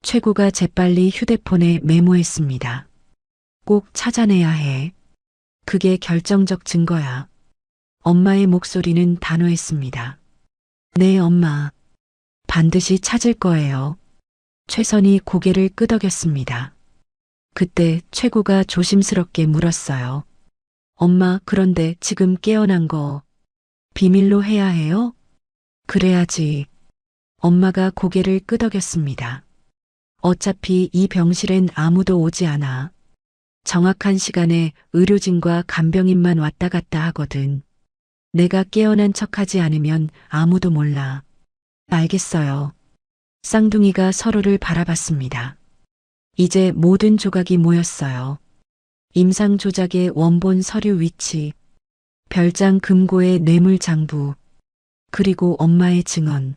최고가 재빨리 휴대폰에 메모했습니다. 꼭 찾아내야 해. 그게 결정적 증거야. 엄마의 목소리는 단호했습니다. 네, 엄마. 반드시 찾을 거예요. 최선이 고개를 끄덕였습니다. 그때 최고가 조심스럽게 물었어요. 엄마, 그런데 지금 깨어난 거 비밀로 해야 해요? 그래야지. 엄마가 고개를 끄덕였습니다. 어차피 이 병실엔 아무도 오지 않아. 정확한 시간에 의료진과 간병인만 왔다 갔다 하거든. 내가 깨어난 척하지 않으면 아무도 몰라. 알겠어요. 쌍둥이가 서로를 바라봤습니다. 이제 모든 조각이 모였어요. 임상 조작의 원본 서류 위치, 별장 금고의 뇌물 장부, 그리고 엄마의 증언.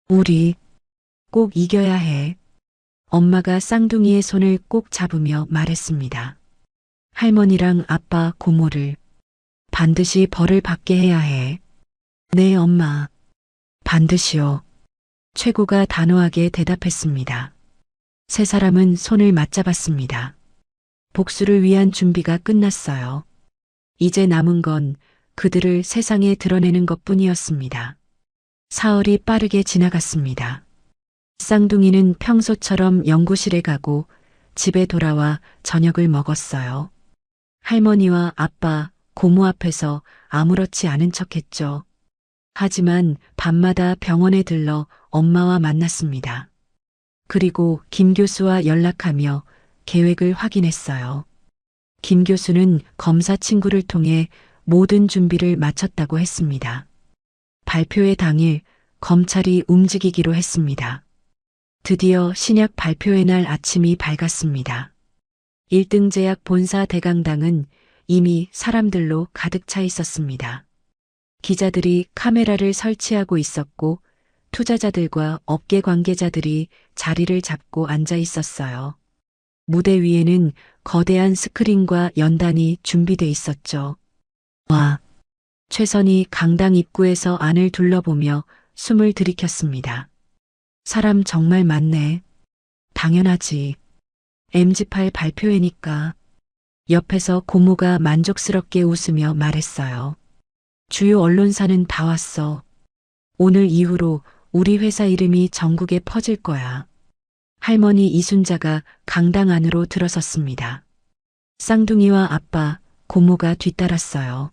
우리 꼭 이겨야 해. 엄마가 쌍둥이의 손을 꼭 잡으며 말했습니다. 할머니랑 아빠, 고모를 반드시 벌을 받게 해야 해. 네, 엄마. 반드시요. 최고가 단호하게 대답했습니다. 세 사람은 손을 맞잡았습니다. 복수를 위한 준비가 끝났어요. 이제 남은 건 그들을 세상에 드러내는 것뿐이었습니다. 사흘이 빠르게 지나갔습니다. 쌍둥이는 평소처럼 연구실에 가고 집에 돌아와 저녁을 먹었어요. 할머니와 아빠, 고모 앞에서 아무렇지 않은 척했죠. 하지만 밤마다 병원에 들러 엄마와 만났습니다. 그리고 김 교수와 연락하며 계획을 확인했어요. 김 교수는 검사 친구를 통해 모든 준비를 마쳤다고 했습니다. 발표회 당일 검찰이 움직이기로 했습니다. 드디어 신약 발표의 날 아침이 밝았습니다. 1등 제약 본사 대강당은 이미 사람들로 가득 차 있었습니다. 기자들이 카메라를 설치하고 있었고 투자자들과 업계 관계자들이 자리를 잡고 앉아 있었어요. 무대 위에는 거대한 스크린과 연단이 준비돼 있었죠. 와, 최선이 강당 입구에서 안을 둘러보며 숨을 들이켰습니다. 사람 정말 많네. 당연하지. MG8 발표회니까. 옆에서 고모가 만족스럽게 웃으며 말했어요. 주요 언론사는 다 왔어. 오늘 이후로 우리 회사 이름이 전국에 퍼질 거야. 할머니 이순자가 강당 안으로 들어섰습니다. 쌍둥이와 아빠, 고모가 뒤따랐어요.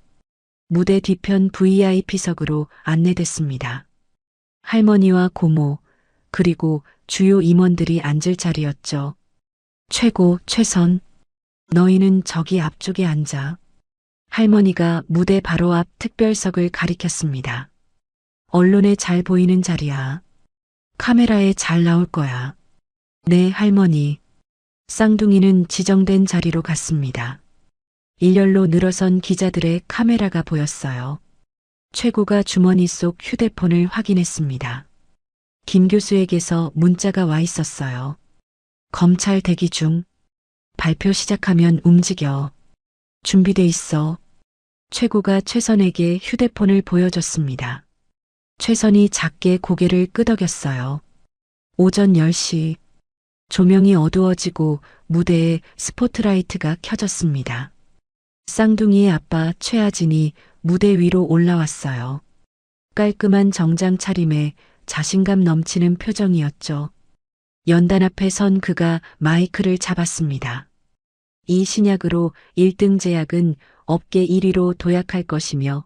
무대 뒤편 VIP석으로 안내됐습니다. 할머니와 고모, 그리고 주요 임원들이 앉을 자리였죠. 최고, 최선. 너희는 저기 앞쪽에 앉아. 할머니가 무대 바로 앞 특별석을 가리켰습니다. 언론에 잘 보이는 자리야. 카메라에 잘 나올 거야. 네, 할머니. 쌍둥이는 지정된 자리로 갔습니다. 일렬로 늘어선 기자들의 카메라가 보였어요. 최고가 주머니 속 휴대폰을 확인했습니다. 김 교수에게서 문자가 와 있었어요. 검찰 대기 중. 발표 시작하면 움직여. 준비돼 있어. 최고가 최선에게 휴대폰을 보여줬습니다. 최선이 작게 고개를 끄덕였어요. 오전 10시. 조명이 어두워지고 무대에 스포트라이트가 켜졌습니다. 쌍둥이의 아빠 최하진이 무대 위로 올라왔어요. 깔끔한 정장 차림에 자신감 넘치는 표정이었죠. 연단 앞에 선 그가 마이크를 잡았습니다. 이 신약으로 1등 제약은 업계 1위로 도약할 것이며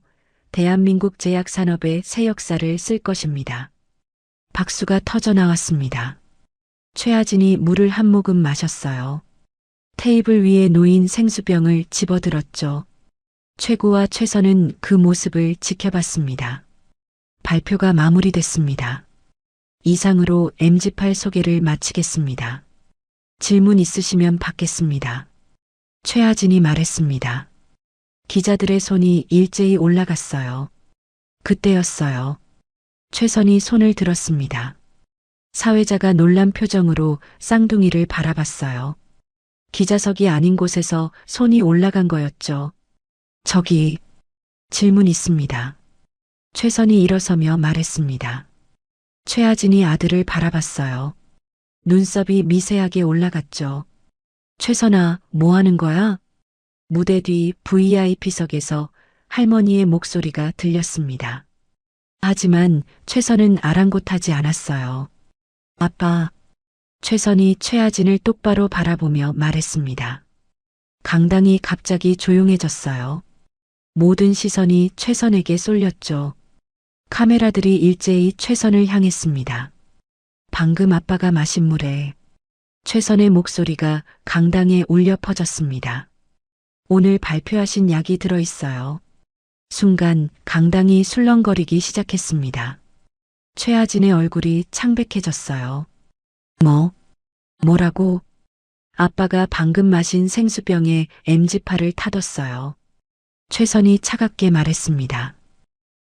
대한민국 제약 산업의 새 역사를 쓸 것입니다. 박수가 터져 나왔습니다. 최하진이 물을 한 모금 마셨어요. 테이블 위에 놓인 생수병을 집어들었죠. 최고와 최선은 그 모습을 지켜봤습니다. 발표가 마무리됐습니다. 이상으로 MG8 소개를 마치겠습니다. 질문 있으시면 받겠습니다. 최하진이 말했습니다. 기자들의 손이 일제히 올라갔어요. 그때였어요. 최선이 손을 들었습니다. 사회자가 놀란 표정으로 쌍둥이를 바라봤어요. 기자석이 아닌 곳에서 손이 올라간 거였죠. 저기, 질문 있습니다. 최선이 일어서며 말했습니다. 최하진이 아들을 바라봤어요. 눈썹이 미세하게 올라갔죠. 최선아, 뭐 하는 거야? 무대 뒤 VIP석에서 할머니의 목소리가 들렸습니다. 하지만 최선은 아랑곳하지 않았어요. 아빠, 최선이 최하진을 똑바로 바라보며 말했습니다. 강당이 갑자기 조용해졌어요. 모든 시선이 최선에게 쏠렸죠. 카메라들이 일제히 최선을 향했습니다. 방금 아빠가 마신 물에 최선의 목소리가 강당에 울려 퍼졌습니다. 오늘 발표하신 약이 들어있어요. 순간 강당이 술렁거리기 시작했습니다. 최하진의 얼굴이 창백해졌어요. 뭐라고? 아빠가 방금 마신 생수병에 MG8을 타뒀어요. 최선이 차갑게 말했습니다.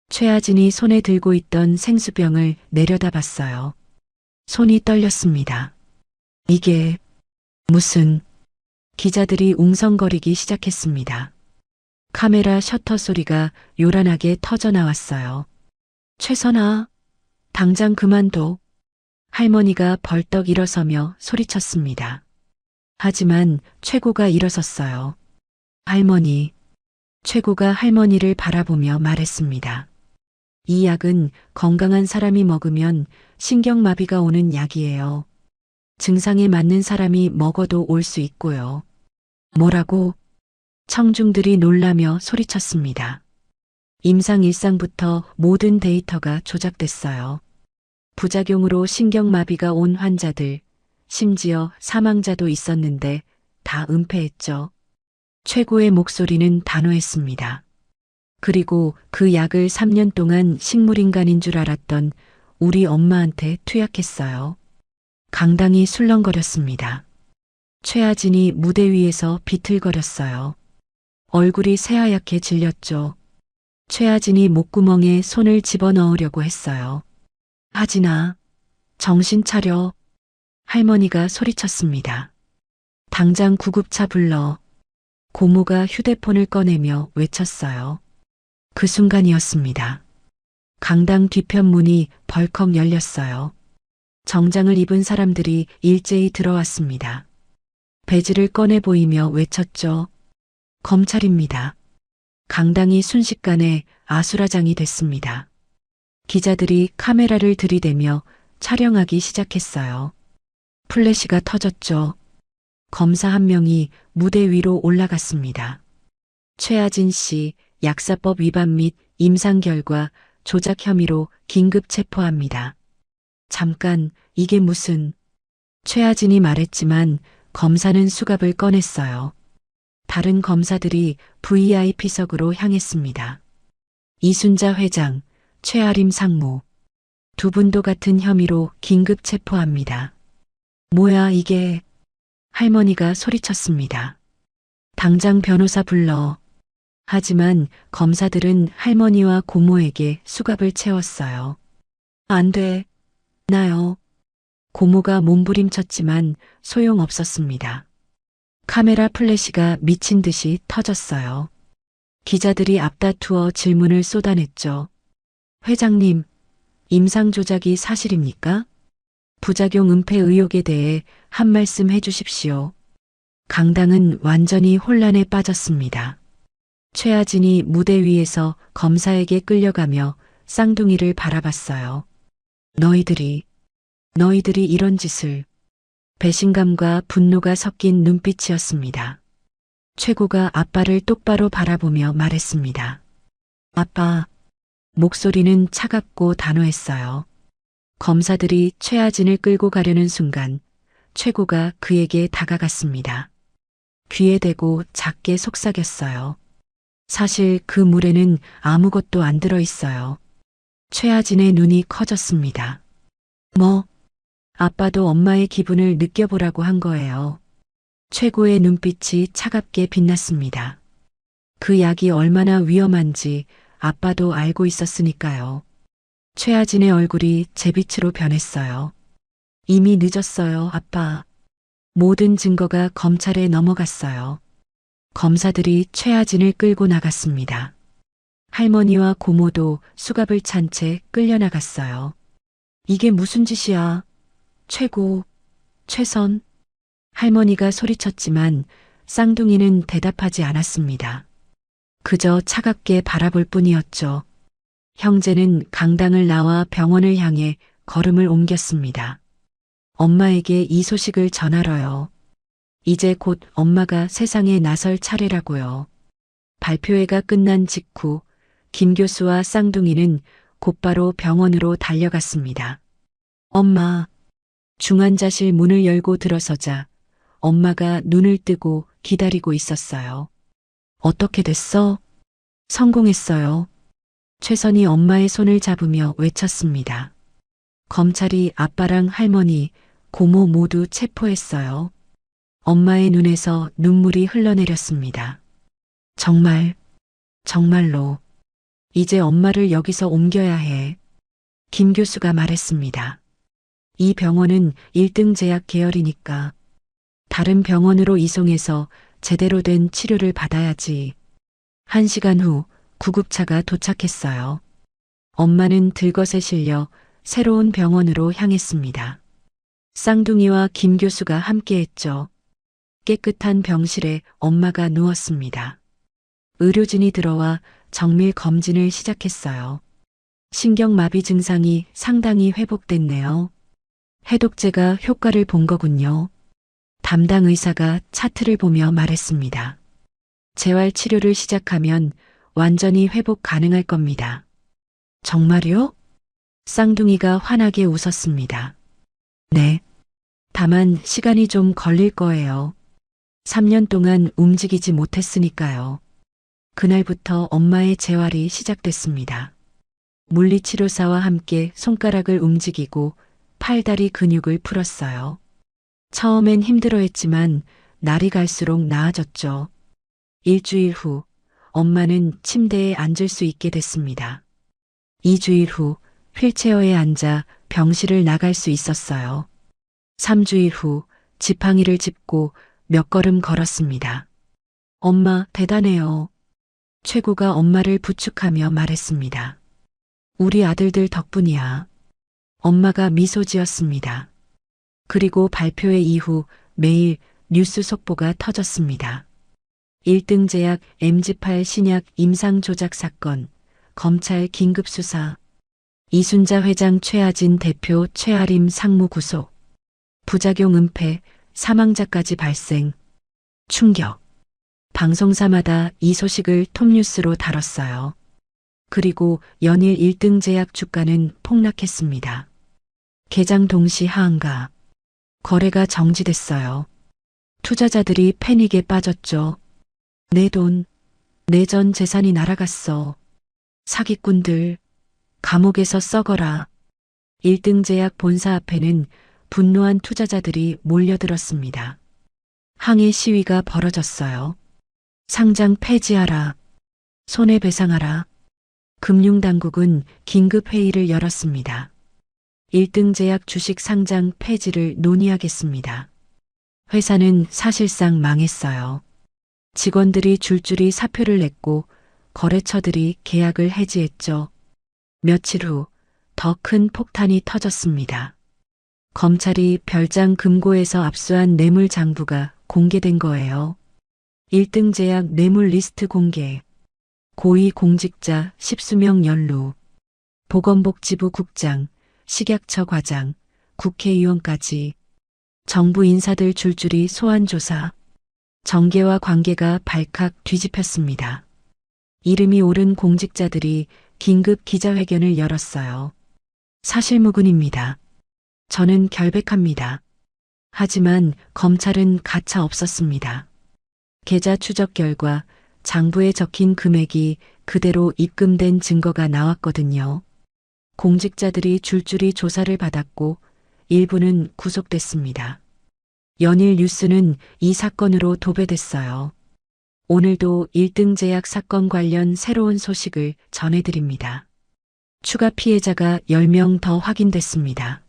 최하진이 손에 들고 있던 생수병을 내려다봤어요. 손이 떨렸습니다. 이게 무슨... 기자들이 웅성거리기 시작했습니다. 카메라 셔터 소리가 요란하게 터져 나왔어요. 최선아, 당장 그만둬. 할머니가 벌떡 일어서며 소리쳤습니다. 하지만 최고가 일어섰어요. 할머니. 최고가 할머니를 바라보며 말했습니다. 이 약은 건강한 사람이 먹으면 신경마비가 오는 약이에요. 증상에 맞는 사람이 먹어도 올 수 있고요. 뭐라고? 청중들이 놀라며 소리쳤습니다. 임상 일상부터 모든 데이터가 조작됐어요. 부작용으로 신경마비가 온 환자들, 심지어 사망자도 있었는데 다 은폐했죠. 최고의 목소리는 단호했습니다. 그리고 그 약을 3년 동안 식물인간인 줄 알았던 우리 엄마한테 투약했어요. 강당이 술렁거렸습니다. 최하진이 무대 위에서 비틀거렸어요. 얼굴이 새하얗게 질렸죠. 최하진이 목구멍에 손을 집어넣으려고 했어요. 하진아, 정신 차려. 할머니가 소리쳤습니다. 당장 구급차 불러. 고모가 휴대폰을 꺼내며 외쳤어요. 그 순간이었습니다. 강당 뒤편 문이 벌컥 열렸어요. 정장을 입은 사람들이 일제히 들어왔습니다. 배지를 꺼내 보이며 외쳤죠. 검찰입니다. 강당이 순식간에 아수라장이 됐습니다. 기자들이 카메라를 들이대며 촬영하기 시작했어요. 플래시가 터졌죠. 검사 한 명이 무대 위로 올라갔습니다. 최하진 씨 약사법 위반 및 임상 결과 조작 혐의로 긴급 체포합니다. 잠깐, 이게 무슨... 최하진이 말했지만 검사는 수갑을 꺼냈어요. 다른 검사들이 VIP석으로 향했습니다. 이순자 회장, 최아림 상무. 두 분도 같은 혐의로 긴급 체포합니다. 뭐야 이게... 할머니가 소리쳤습니다. 당장 변호사 불러. 하지만 검사들은 할머니와 고모에게 수갑을 채웠어요. 안 돼. 나요. 고모가 몸부림쳤지만 소용없었습니다. 카메라 플래시가 미친 듯이 터졌어요. 기자들이 앞다투어 질문을 쏟아냈죠. 회장님, 임상 조작이 사실입니까? 부작용 은폐 의혹에 대해 한 말씀 해주십시오. 강당은 완전히 혼란에 빠졌습니다. 최하진이 무대 위에서 검사에게 끌려가며 쌍둥이를 바라봤어요. 너희들이 이런 짓을... 배신감과 분노가 섞인 눈빛이었습니다. 최고가 아빠를 똑바로 바라보며 말했습니다. 아빠. 목소리는 차갑고 단호했어요. 검사들이 최하진을 끌고 가려는 순간 최고가 그에게 다가갔습니다. 귀에 대고 작게 속삭였어요. 사실 그 물에는 아무것도 안 들어 있어요. 최하진의 눈이 커졌습니다. 뭐? 아빠도 엄마의 기분을 느껴보라고 한 거예요. 최고의 눈빛이 차갑게 빛났습니다. 그 약이 얼마나 위험한지 아빠도 알고 있었으니까요. 최하진의 얼굴이 제빛으로 변했어요. 이미 늦었어요, 아빠. 모든 증거가 검찰에 넘어갔어요. 검사들이 최하진을 끌고 나갔습니다. 할머니와 고모도 수갑을 찬 채 끌려나갔어요. 이게 무슨 짓이야? 최고, 최선. 할머니가 소리쳤지만 쌍둥이는 대답하지 않았습니다. 그저 차갑게 바라볼 뿐이었죠. 형제는 강당을 나와 병원을 향해 걸음을 옮겼습니다. 엄마에게 이 소식을 전하러요. 이제 곧 엄마가 세상에 나설 차례라고요. 발표회가 끝난 직후 김 교수와 쌍둥이는 곧바로 병원으로 달려갔습니다. 엄마. 중환자실 문을 열고 들어서자 엄마가 눈을 뜨고 기다리고 있었어요. 어떻게 됐어? 성공했어요. 최선이 엄마의 손을 잡으며 외쳤습니다. 검찰이 아빠랑 할머니, 고모 모두 체포했어요. 엄마의 눈에서 눈물이 흘러내렸습니다. 정말로. 이제 엄마를 여기서 옮겨야 해. 김 교수가 말했습니다. 이 병원은 1등 제약 계열이니까 다른 병원으로 이송해서 제대로 된 치료를 받아야지. 1시간 후 구급차가 도착했어요. 엄마는 들것에 실려 새로운 병원으로 향했습니다. 쌍둥이와 김 교수가 함께했죠. 깨끗한 병실에 엄마가 누웠습니다. 의료진이 들어와 정밀 검진을 시작했어요. 신경마비 증상이 상당히 회복됐네요. 해독제가 효과를 본 거군요. 담당 의사가 차트를 보며 말했습니다. 재활 치료를 시작하면 완전히 회복 가능할 겁니다. 정말요? 쌍둥이가 환하게 웃었습니다. 네. 다만 시간이 좀 걸릴 거예요. 3년 동안 움직이지 못했으니까요. 그날부터 엄마의 재활이 시작됐습니다. 물리치료사와 함께 손가락을 움직이고 팔다리 근육을 풀었어요. 처음엔 힘들어했지만 날이 갈수록 나아졌죠. 일주일 후 엄마는 침대에 앉을 수 있게 됐습니다. 2주일 후 휠체어에 앉아 병실을 나갈 수 있었어요. 3주일 후 지팡이를 짚고 몇 걸음 걸었습니다. 엄마, 대단해요. 최고가 엄마를 부축하며 말했습니다. 우리 아들들 덕분이야. 엄마가 미소 지었습니다. 그리고 발표회 이후 매일 뉴스 속보가 터졌습니다. 1등 제약 MG8 신약 임상 조작 사건, 검찰 긴급 수사, 이순자 회장 최아진 대표 최아림 상무 구속, 부작용 은폐, 사망자까지 발생, 충격. 방송사마다 이 소식을 톱뉴스로 다뤘어요. 그리고 연일 1등 제약 주가는 폭락했습니다. 개장 동시 하한가. 거래가 정지됐어요. 투자자들이 패닉에 빠졌죠. 내 돈, 내 전 재산이 날아갔어. 사기꾼들, 감옥에서 썩어라. 1등 제약 본사 앞에는 분노한 투자자들이 몰려들었습니다. 항해 시위가 벌어졌어요. 상장 폐지하라. 손해배상하라. 금융당국은 긴급회의를 열었습니다. 1등 제약 주식 상장 폐지를 논의하겠습니다. 회사는 사실상 망했어요. 직원들이 줄줄이 사표를 냈고 거래처들이 계약을 해지했죠. 며칠 후 더 큰 폭탄이 터졌습니다. 검찰이 별장 금고에서 압수한 뇌물 장부가 공개된 거예요. 1등 제약 뇌물 리스트 공개, 고위 공직자 10수명 연루, 보건복지부 국장, 식약처 과장, 국회의원까지 정부 인사들 줄줄이 소환 조사, 정계와 관계가 발칵 뒤집혔습니다. 이름이 오른 공직자들이 긴급 기자회견을 열었어요. 사실무근입니다. 저는 결백합니다. 하지만 검찰은 가차 없었습니다. 계좌 추적 결과 장부에 적힌 금액이 그대로 입금된 증거가 나왔거든요. 공직자들이 줄줄이 조사를 받았고 일부는 구속됐습니다. 연일 뉴스는 이 사건으로 도배됐어요. 오늘도 1등 제약 사건 관련 새로운 소식을 전해드립니다. 추가 피해자가 10명 더 확인됐습니다.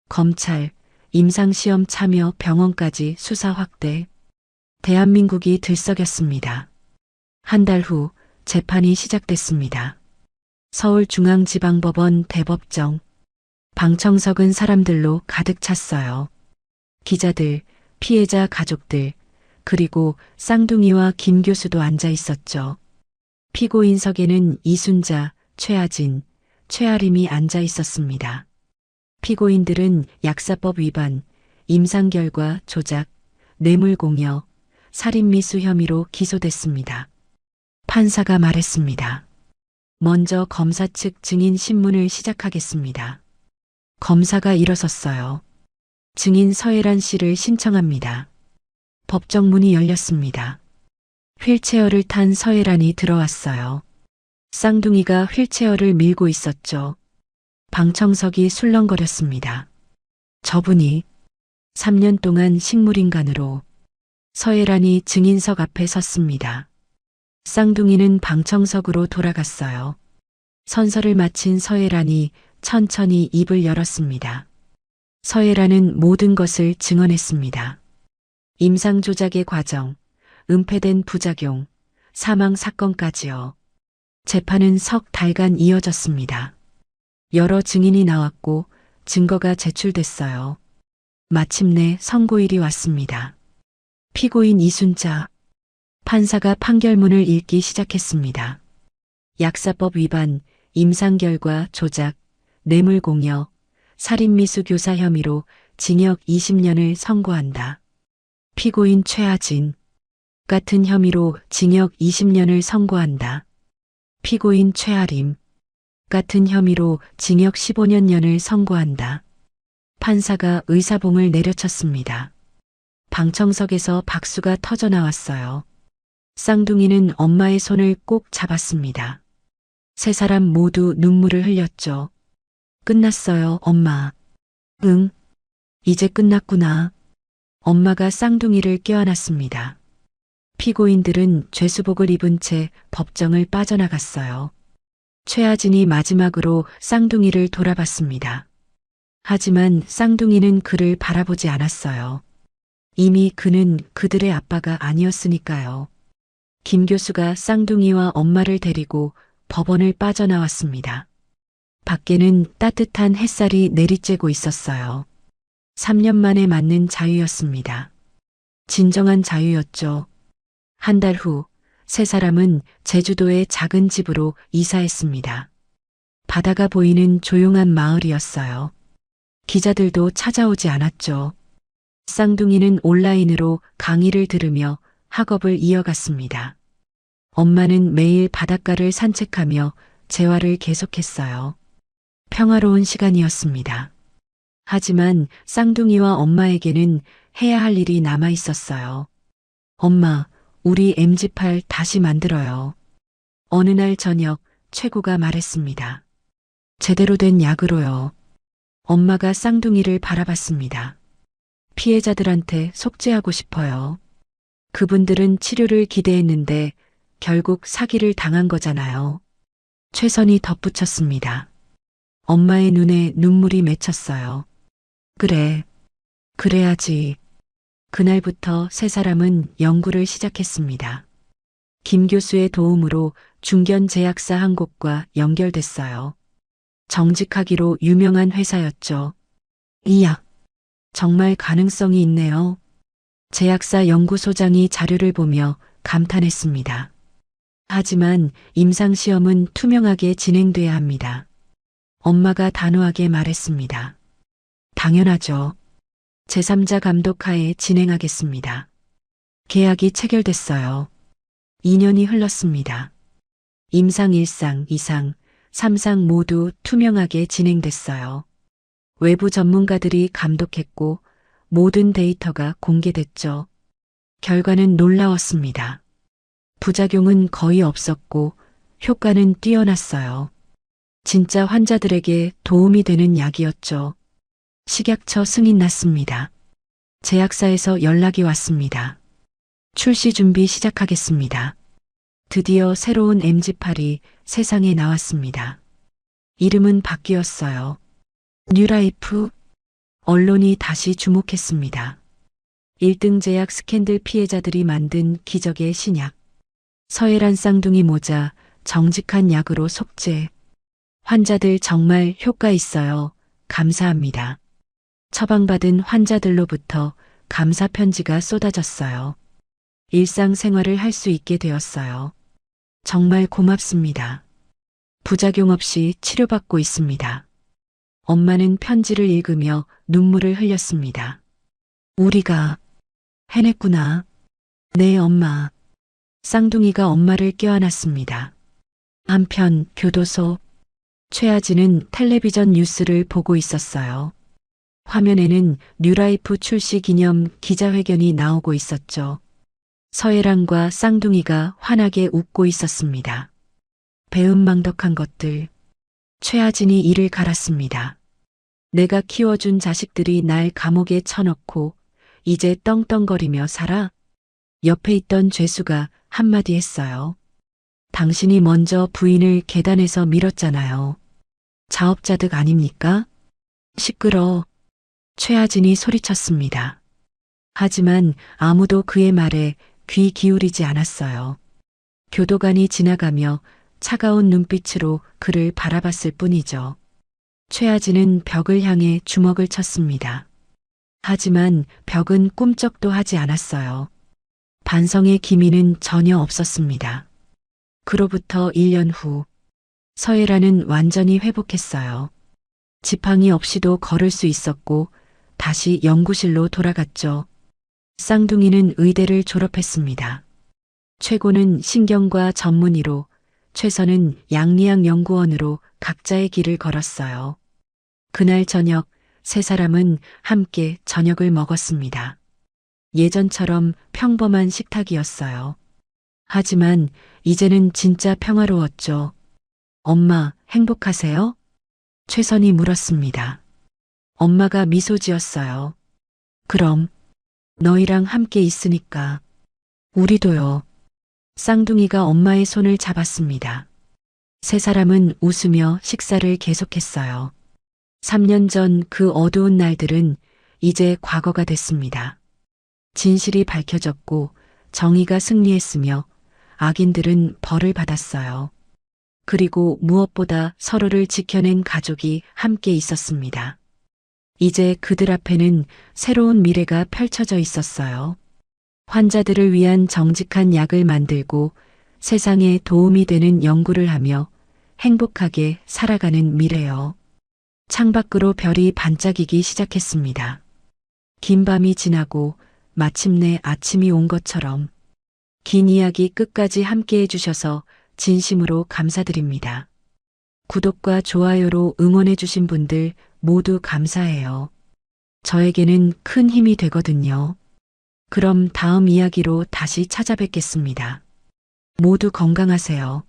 검찰, 임상시험 참여 병원까지 수사 확대. 대한민국이 들썩였습니다. 한 달 후 재판이 시작됐습니다. 서울중앙지방법원 대법정. 방청 석은 사람들로 가득 찼어요. 기자들, 피해자 가족들, 그리고 쌍둥이와 김 교수도 앉아 있었죠. 피고인석에는 이순자, 최아진, 최아림이 앉아 있었습니다. 피고인들은 약사법 위반, 임상결과 조작, 뇌물공여, 살인미수 혐의로 기소됐습니다. 판사가 말했습니다. 먼저 검사 측 증인 신문을 시작하겠습니다. 검사가 일어섰어요. 증인 서혜란 씨를 신청합니다. 법정문이 열렸습니다. 휠체어를 탄 서혜란이 들어왔어요. 쌍둥이가 휠체어를 밀고 있었죠. 방청석이 술렁거렸습니다. 저분이 3년 동안 식물인간으로. 서혜란이 증인석 앞에 섰습니다. 쌍둥이는 방청석으로 돌아갔어요. 선서를 마친 서혜란이 천천히 입을 열었습니다. 서혜란은 모든 것을 증언했습니다. 임상 조작의 과정, 은폐된 부작용, 사망 사건까지요. 재판은 석 달간 이어졌습니다. 여러 증인이 나왔고 증거가 제출됐어요. 마침내 선고일이 왔습니다. 피고인 이순자. 판사가 판결문을 읽기 시작했습니다. 약사법 위반, 임상결과 조작, 뇌물공여, 살인미수 교사 혐의로 징역 20년을 선고한다. 피고인 최아진. 같은 혐의로 징역 20년을 선고한다. 피고인 최아림. 같은 혐의로 징역 15년을 선고한다. 판사가 의사봉을 내려쳤습니다. 방청석에서 박수가 터져나왔어요. 쌍둥이는 엄마의 손을 꼭 잡았습니다. 세 사람 모두 눈물을 흘렸죠. 끝났어요, 엄마. 응, 이제 끝났구나. 엄마가 쌍둥이를 껴안았습니다. 피고인들은 죄수복을 입은 채 법정을 빠져나갔어요. 최하진이 마지막으로 쌍둥이를 돌아봤습니다. 하지만 쌍둥이는 그를 바라보지 않았어요. 이미 그는 그들의 아빠가 아니었으니까요. 김 교수가 쌍둥이와 엄마를 데리고 법원을 빠져나왔습니다. 밖에는 따뜻한 햇살이 내리쬐고 있었어요. 3년 만에 맞는 자유였습니다. 진정한 자유였죠. 한 달 후, 세 사람은 제주도의 작은 집으로 이사했습니다. 바다가 보이는 조용한 마을이었어요. 기자들도 찾아오지 않았죠. 쌍둥이는 온라인으로 강의를 들으며 학업을 이어갔습니다. 엄마는 매일 바닷가를 산책하며 재활을 계속했어요. 평화로운 시간이었습니다. 하지만 쌍둥이와 엄마에게는 해야 할 일이 남아 있었어요. 엄마, 우리 MG8 다시 만들어요. 어느 날 저녁 최고가 말했습니다. 제대로 된 약으로요. 엄마가 쌍둥이를 바라봤습니다. 피해자들한테 속죄하고 싶어요. 그분들은 치료를 기대했는데 결국 사기를 당한 거잖아요. 최선이 덧붙였습니다. 엄마의 눈에 눈물이 맺혔어요. 그래, 그래야지. 그날부터 세 사람은 연구를 시작했습니다. 김 교수의 도움으로 중견 제약사 한 곳과 연결됐어요. 정직하기로 유명한 회사였죠. 이 약, 정말 가능성이 있네요. 제약사 연구소장이 자료를 보며 감탄했습니다. 하지만 임상시험은 투명하게 진행돼야 합니다. 엄마가 단호하게 말했습니다. 당연하죠. 제3자 감독하에 진행하겠습니다. 계약이 체결됐어요. 2년이 흘렀습니다. 임상 1상, 2상, 3상 모두 투명하게 진행됐어요. 외부 전문가들이 감독했고 모든 데이터가 공개됐죠. 결과는 놀라웠습니다. 부작용은 거의 없었고 효과는 뛰어났어요. 진짜 환자들에게 도움이 되는 약이었죠. 식약처 승인 났습니다. 제약사에서 연락이 왔습니다. 출시 준비 시작하겠습니다. 드디어 새로운 MG8이 세상에 나왔습니다. 이름은 바뀌었어요. 뉴라이프. 언론이 다시 주목했습니다. 1등 제약 스캔들 피해자들이 만든 기적의 신약. 서해란 쌍둥이 모자, 정직한 약으로 속죄. 환자들 정말 효과 있어요. 감사합니다. 처방받은 환자들로부터 감사 편지가 쏟아졌어요. 일상생활을 할 수 있게 되었어요. 정말 고맙습니다. 부작용 없이 치료받고 있습니다. 엄마는 편지를 읽으며 눈물을 흘렸습니다. 우리가 해냈구나. 네, 엄마. 쌍둥이가 엄마를 껴안았습니다. 한편 교도소. 최하진은 텔레비전 뉴스를 보고 있었어요. 화면에는 뉴라이프 출시 기념 기자회견이 나오고 있었죠. 서해랑과 쌍둥이가 환하게 웃고 있었습니다. 배은망덕한 것들. 최하진이 이를 갈았습니다. 내가 키워준 자식들이 날 감옥에 쳐넣고 이제 떵떵거리며 살아? 옆에 있던 죄수가 한마디 했어요. 당신이 먼저 부인을 계단에서 밀었잖아요. 자업자득 아닙니까? 시끄러. 최하진이 소리쳤습니다. 하지만 아무도 그의 말에 귀 기울이지 않았어요. 교도관이 지나가며 차가운 눈빛으로 그를 바라봤을 뿐이죠. 최하진은 벽을 향해 주먹을 쳤습니다. 하지만 벽은 꿈쩍도 하지 않았어요. 반성의 기미는 전혀 없었습니다. 그로부터 1년 후, 서해라는 완전히 회복했어요. 지팡이 없이도 걸을 수 있었고 다시 연구실로 돌아갔죠. 쌍둥이는 의대를 졸업했습니다. 최고는 신경과 전문의로, 최선은 양리학 연구원으로 각자의 길을 걸었어요. 그날 저녁 세 사람은 함께 저녁을 먹었습니다. 예전처럼 평범한 식탁이었어요. 하지만 이제는 진짜 평화로웠죠. 엄마, 행복하세요? 최선이 물었습니다. 엄마가 미소 지었어요. 그럼 너희랑 함께 있으니까 우리도요. 쌍둥이가 엄마의 손을 잡았습니다. 세 사람은 웃으며 식사를 계속했어요. 3년 전 그 어두운 날들은 이제 과거가 됐습니다. 진실이 밝혀졌고 정의가 승리했으며 악인들은 벌을 받았어요. 그리고 무엇보다 서로를 지켜낸 가족이 함께 있었습니다. 이제 그들 앞에는 새로운 미래가 펼쳐져 있었어요. 환자들을 위한 정직한 약을 만들고 세상에 도움이 되는 연구를 하며 행복하게 살아가는 미래요. 창밖으로 별이 반짝이기 시작했습니다. 긴 밤이 지나고 마침내 아침이 온 것처럼 긴 이야기 끝까지 함께 해주셔서 진심으로 감사드립니다. 구독과 좋아요로 응원해주신 분들 모두 감사해요. 저에게는 큰 힘이 되거든요. 그럼 다음 이야기로 다시 찾아뵙겠습니다. 모두 건강하세요.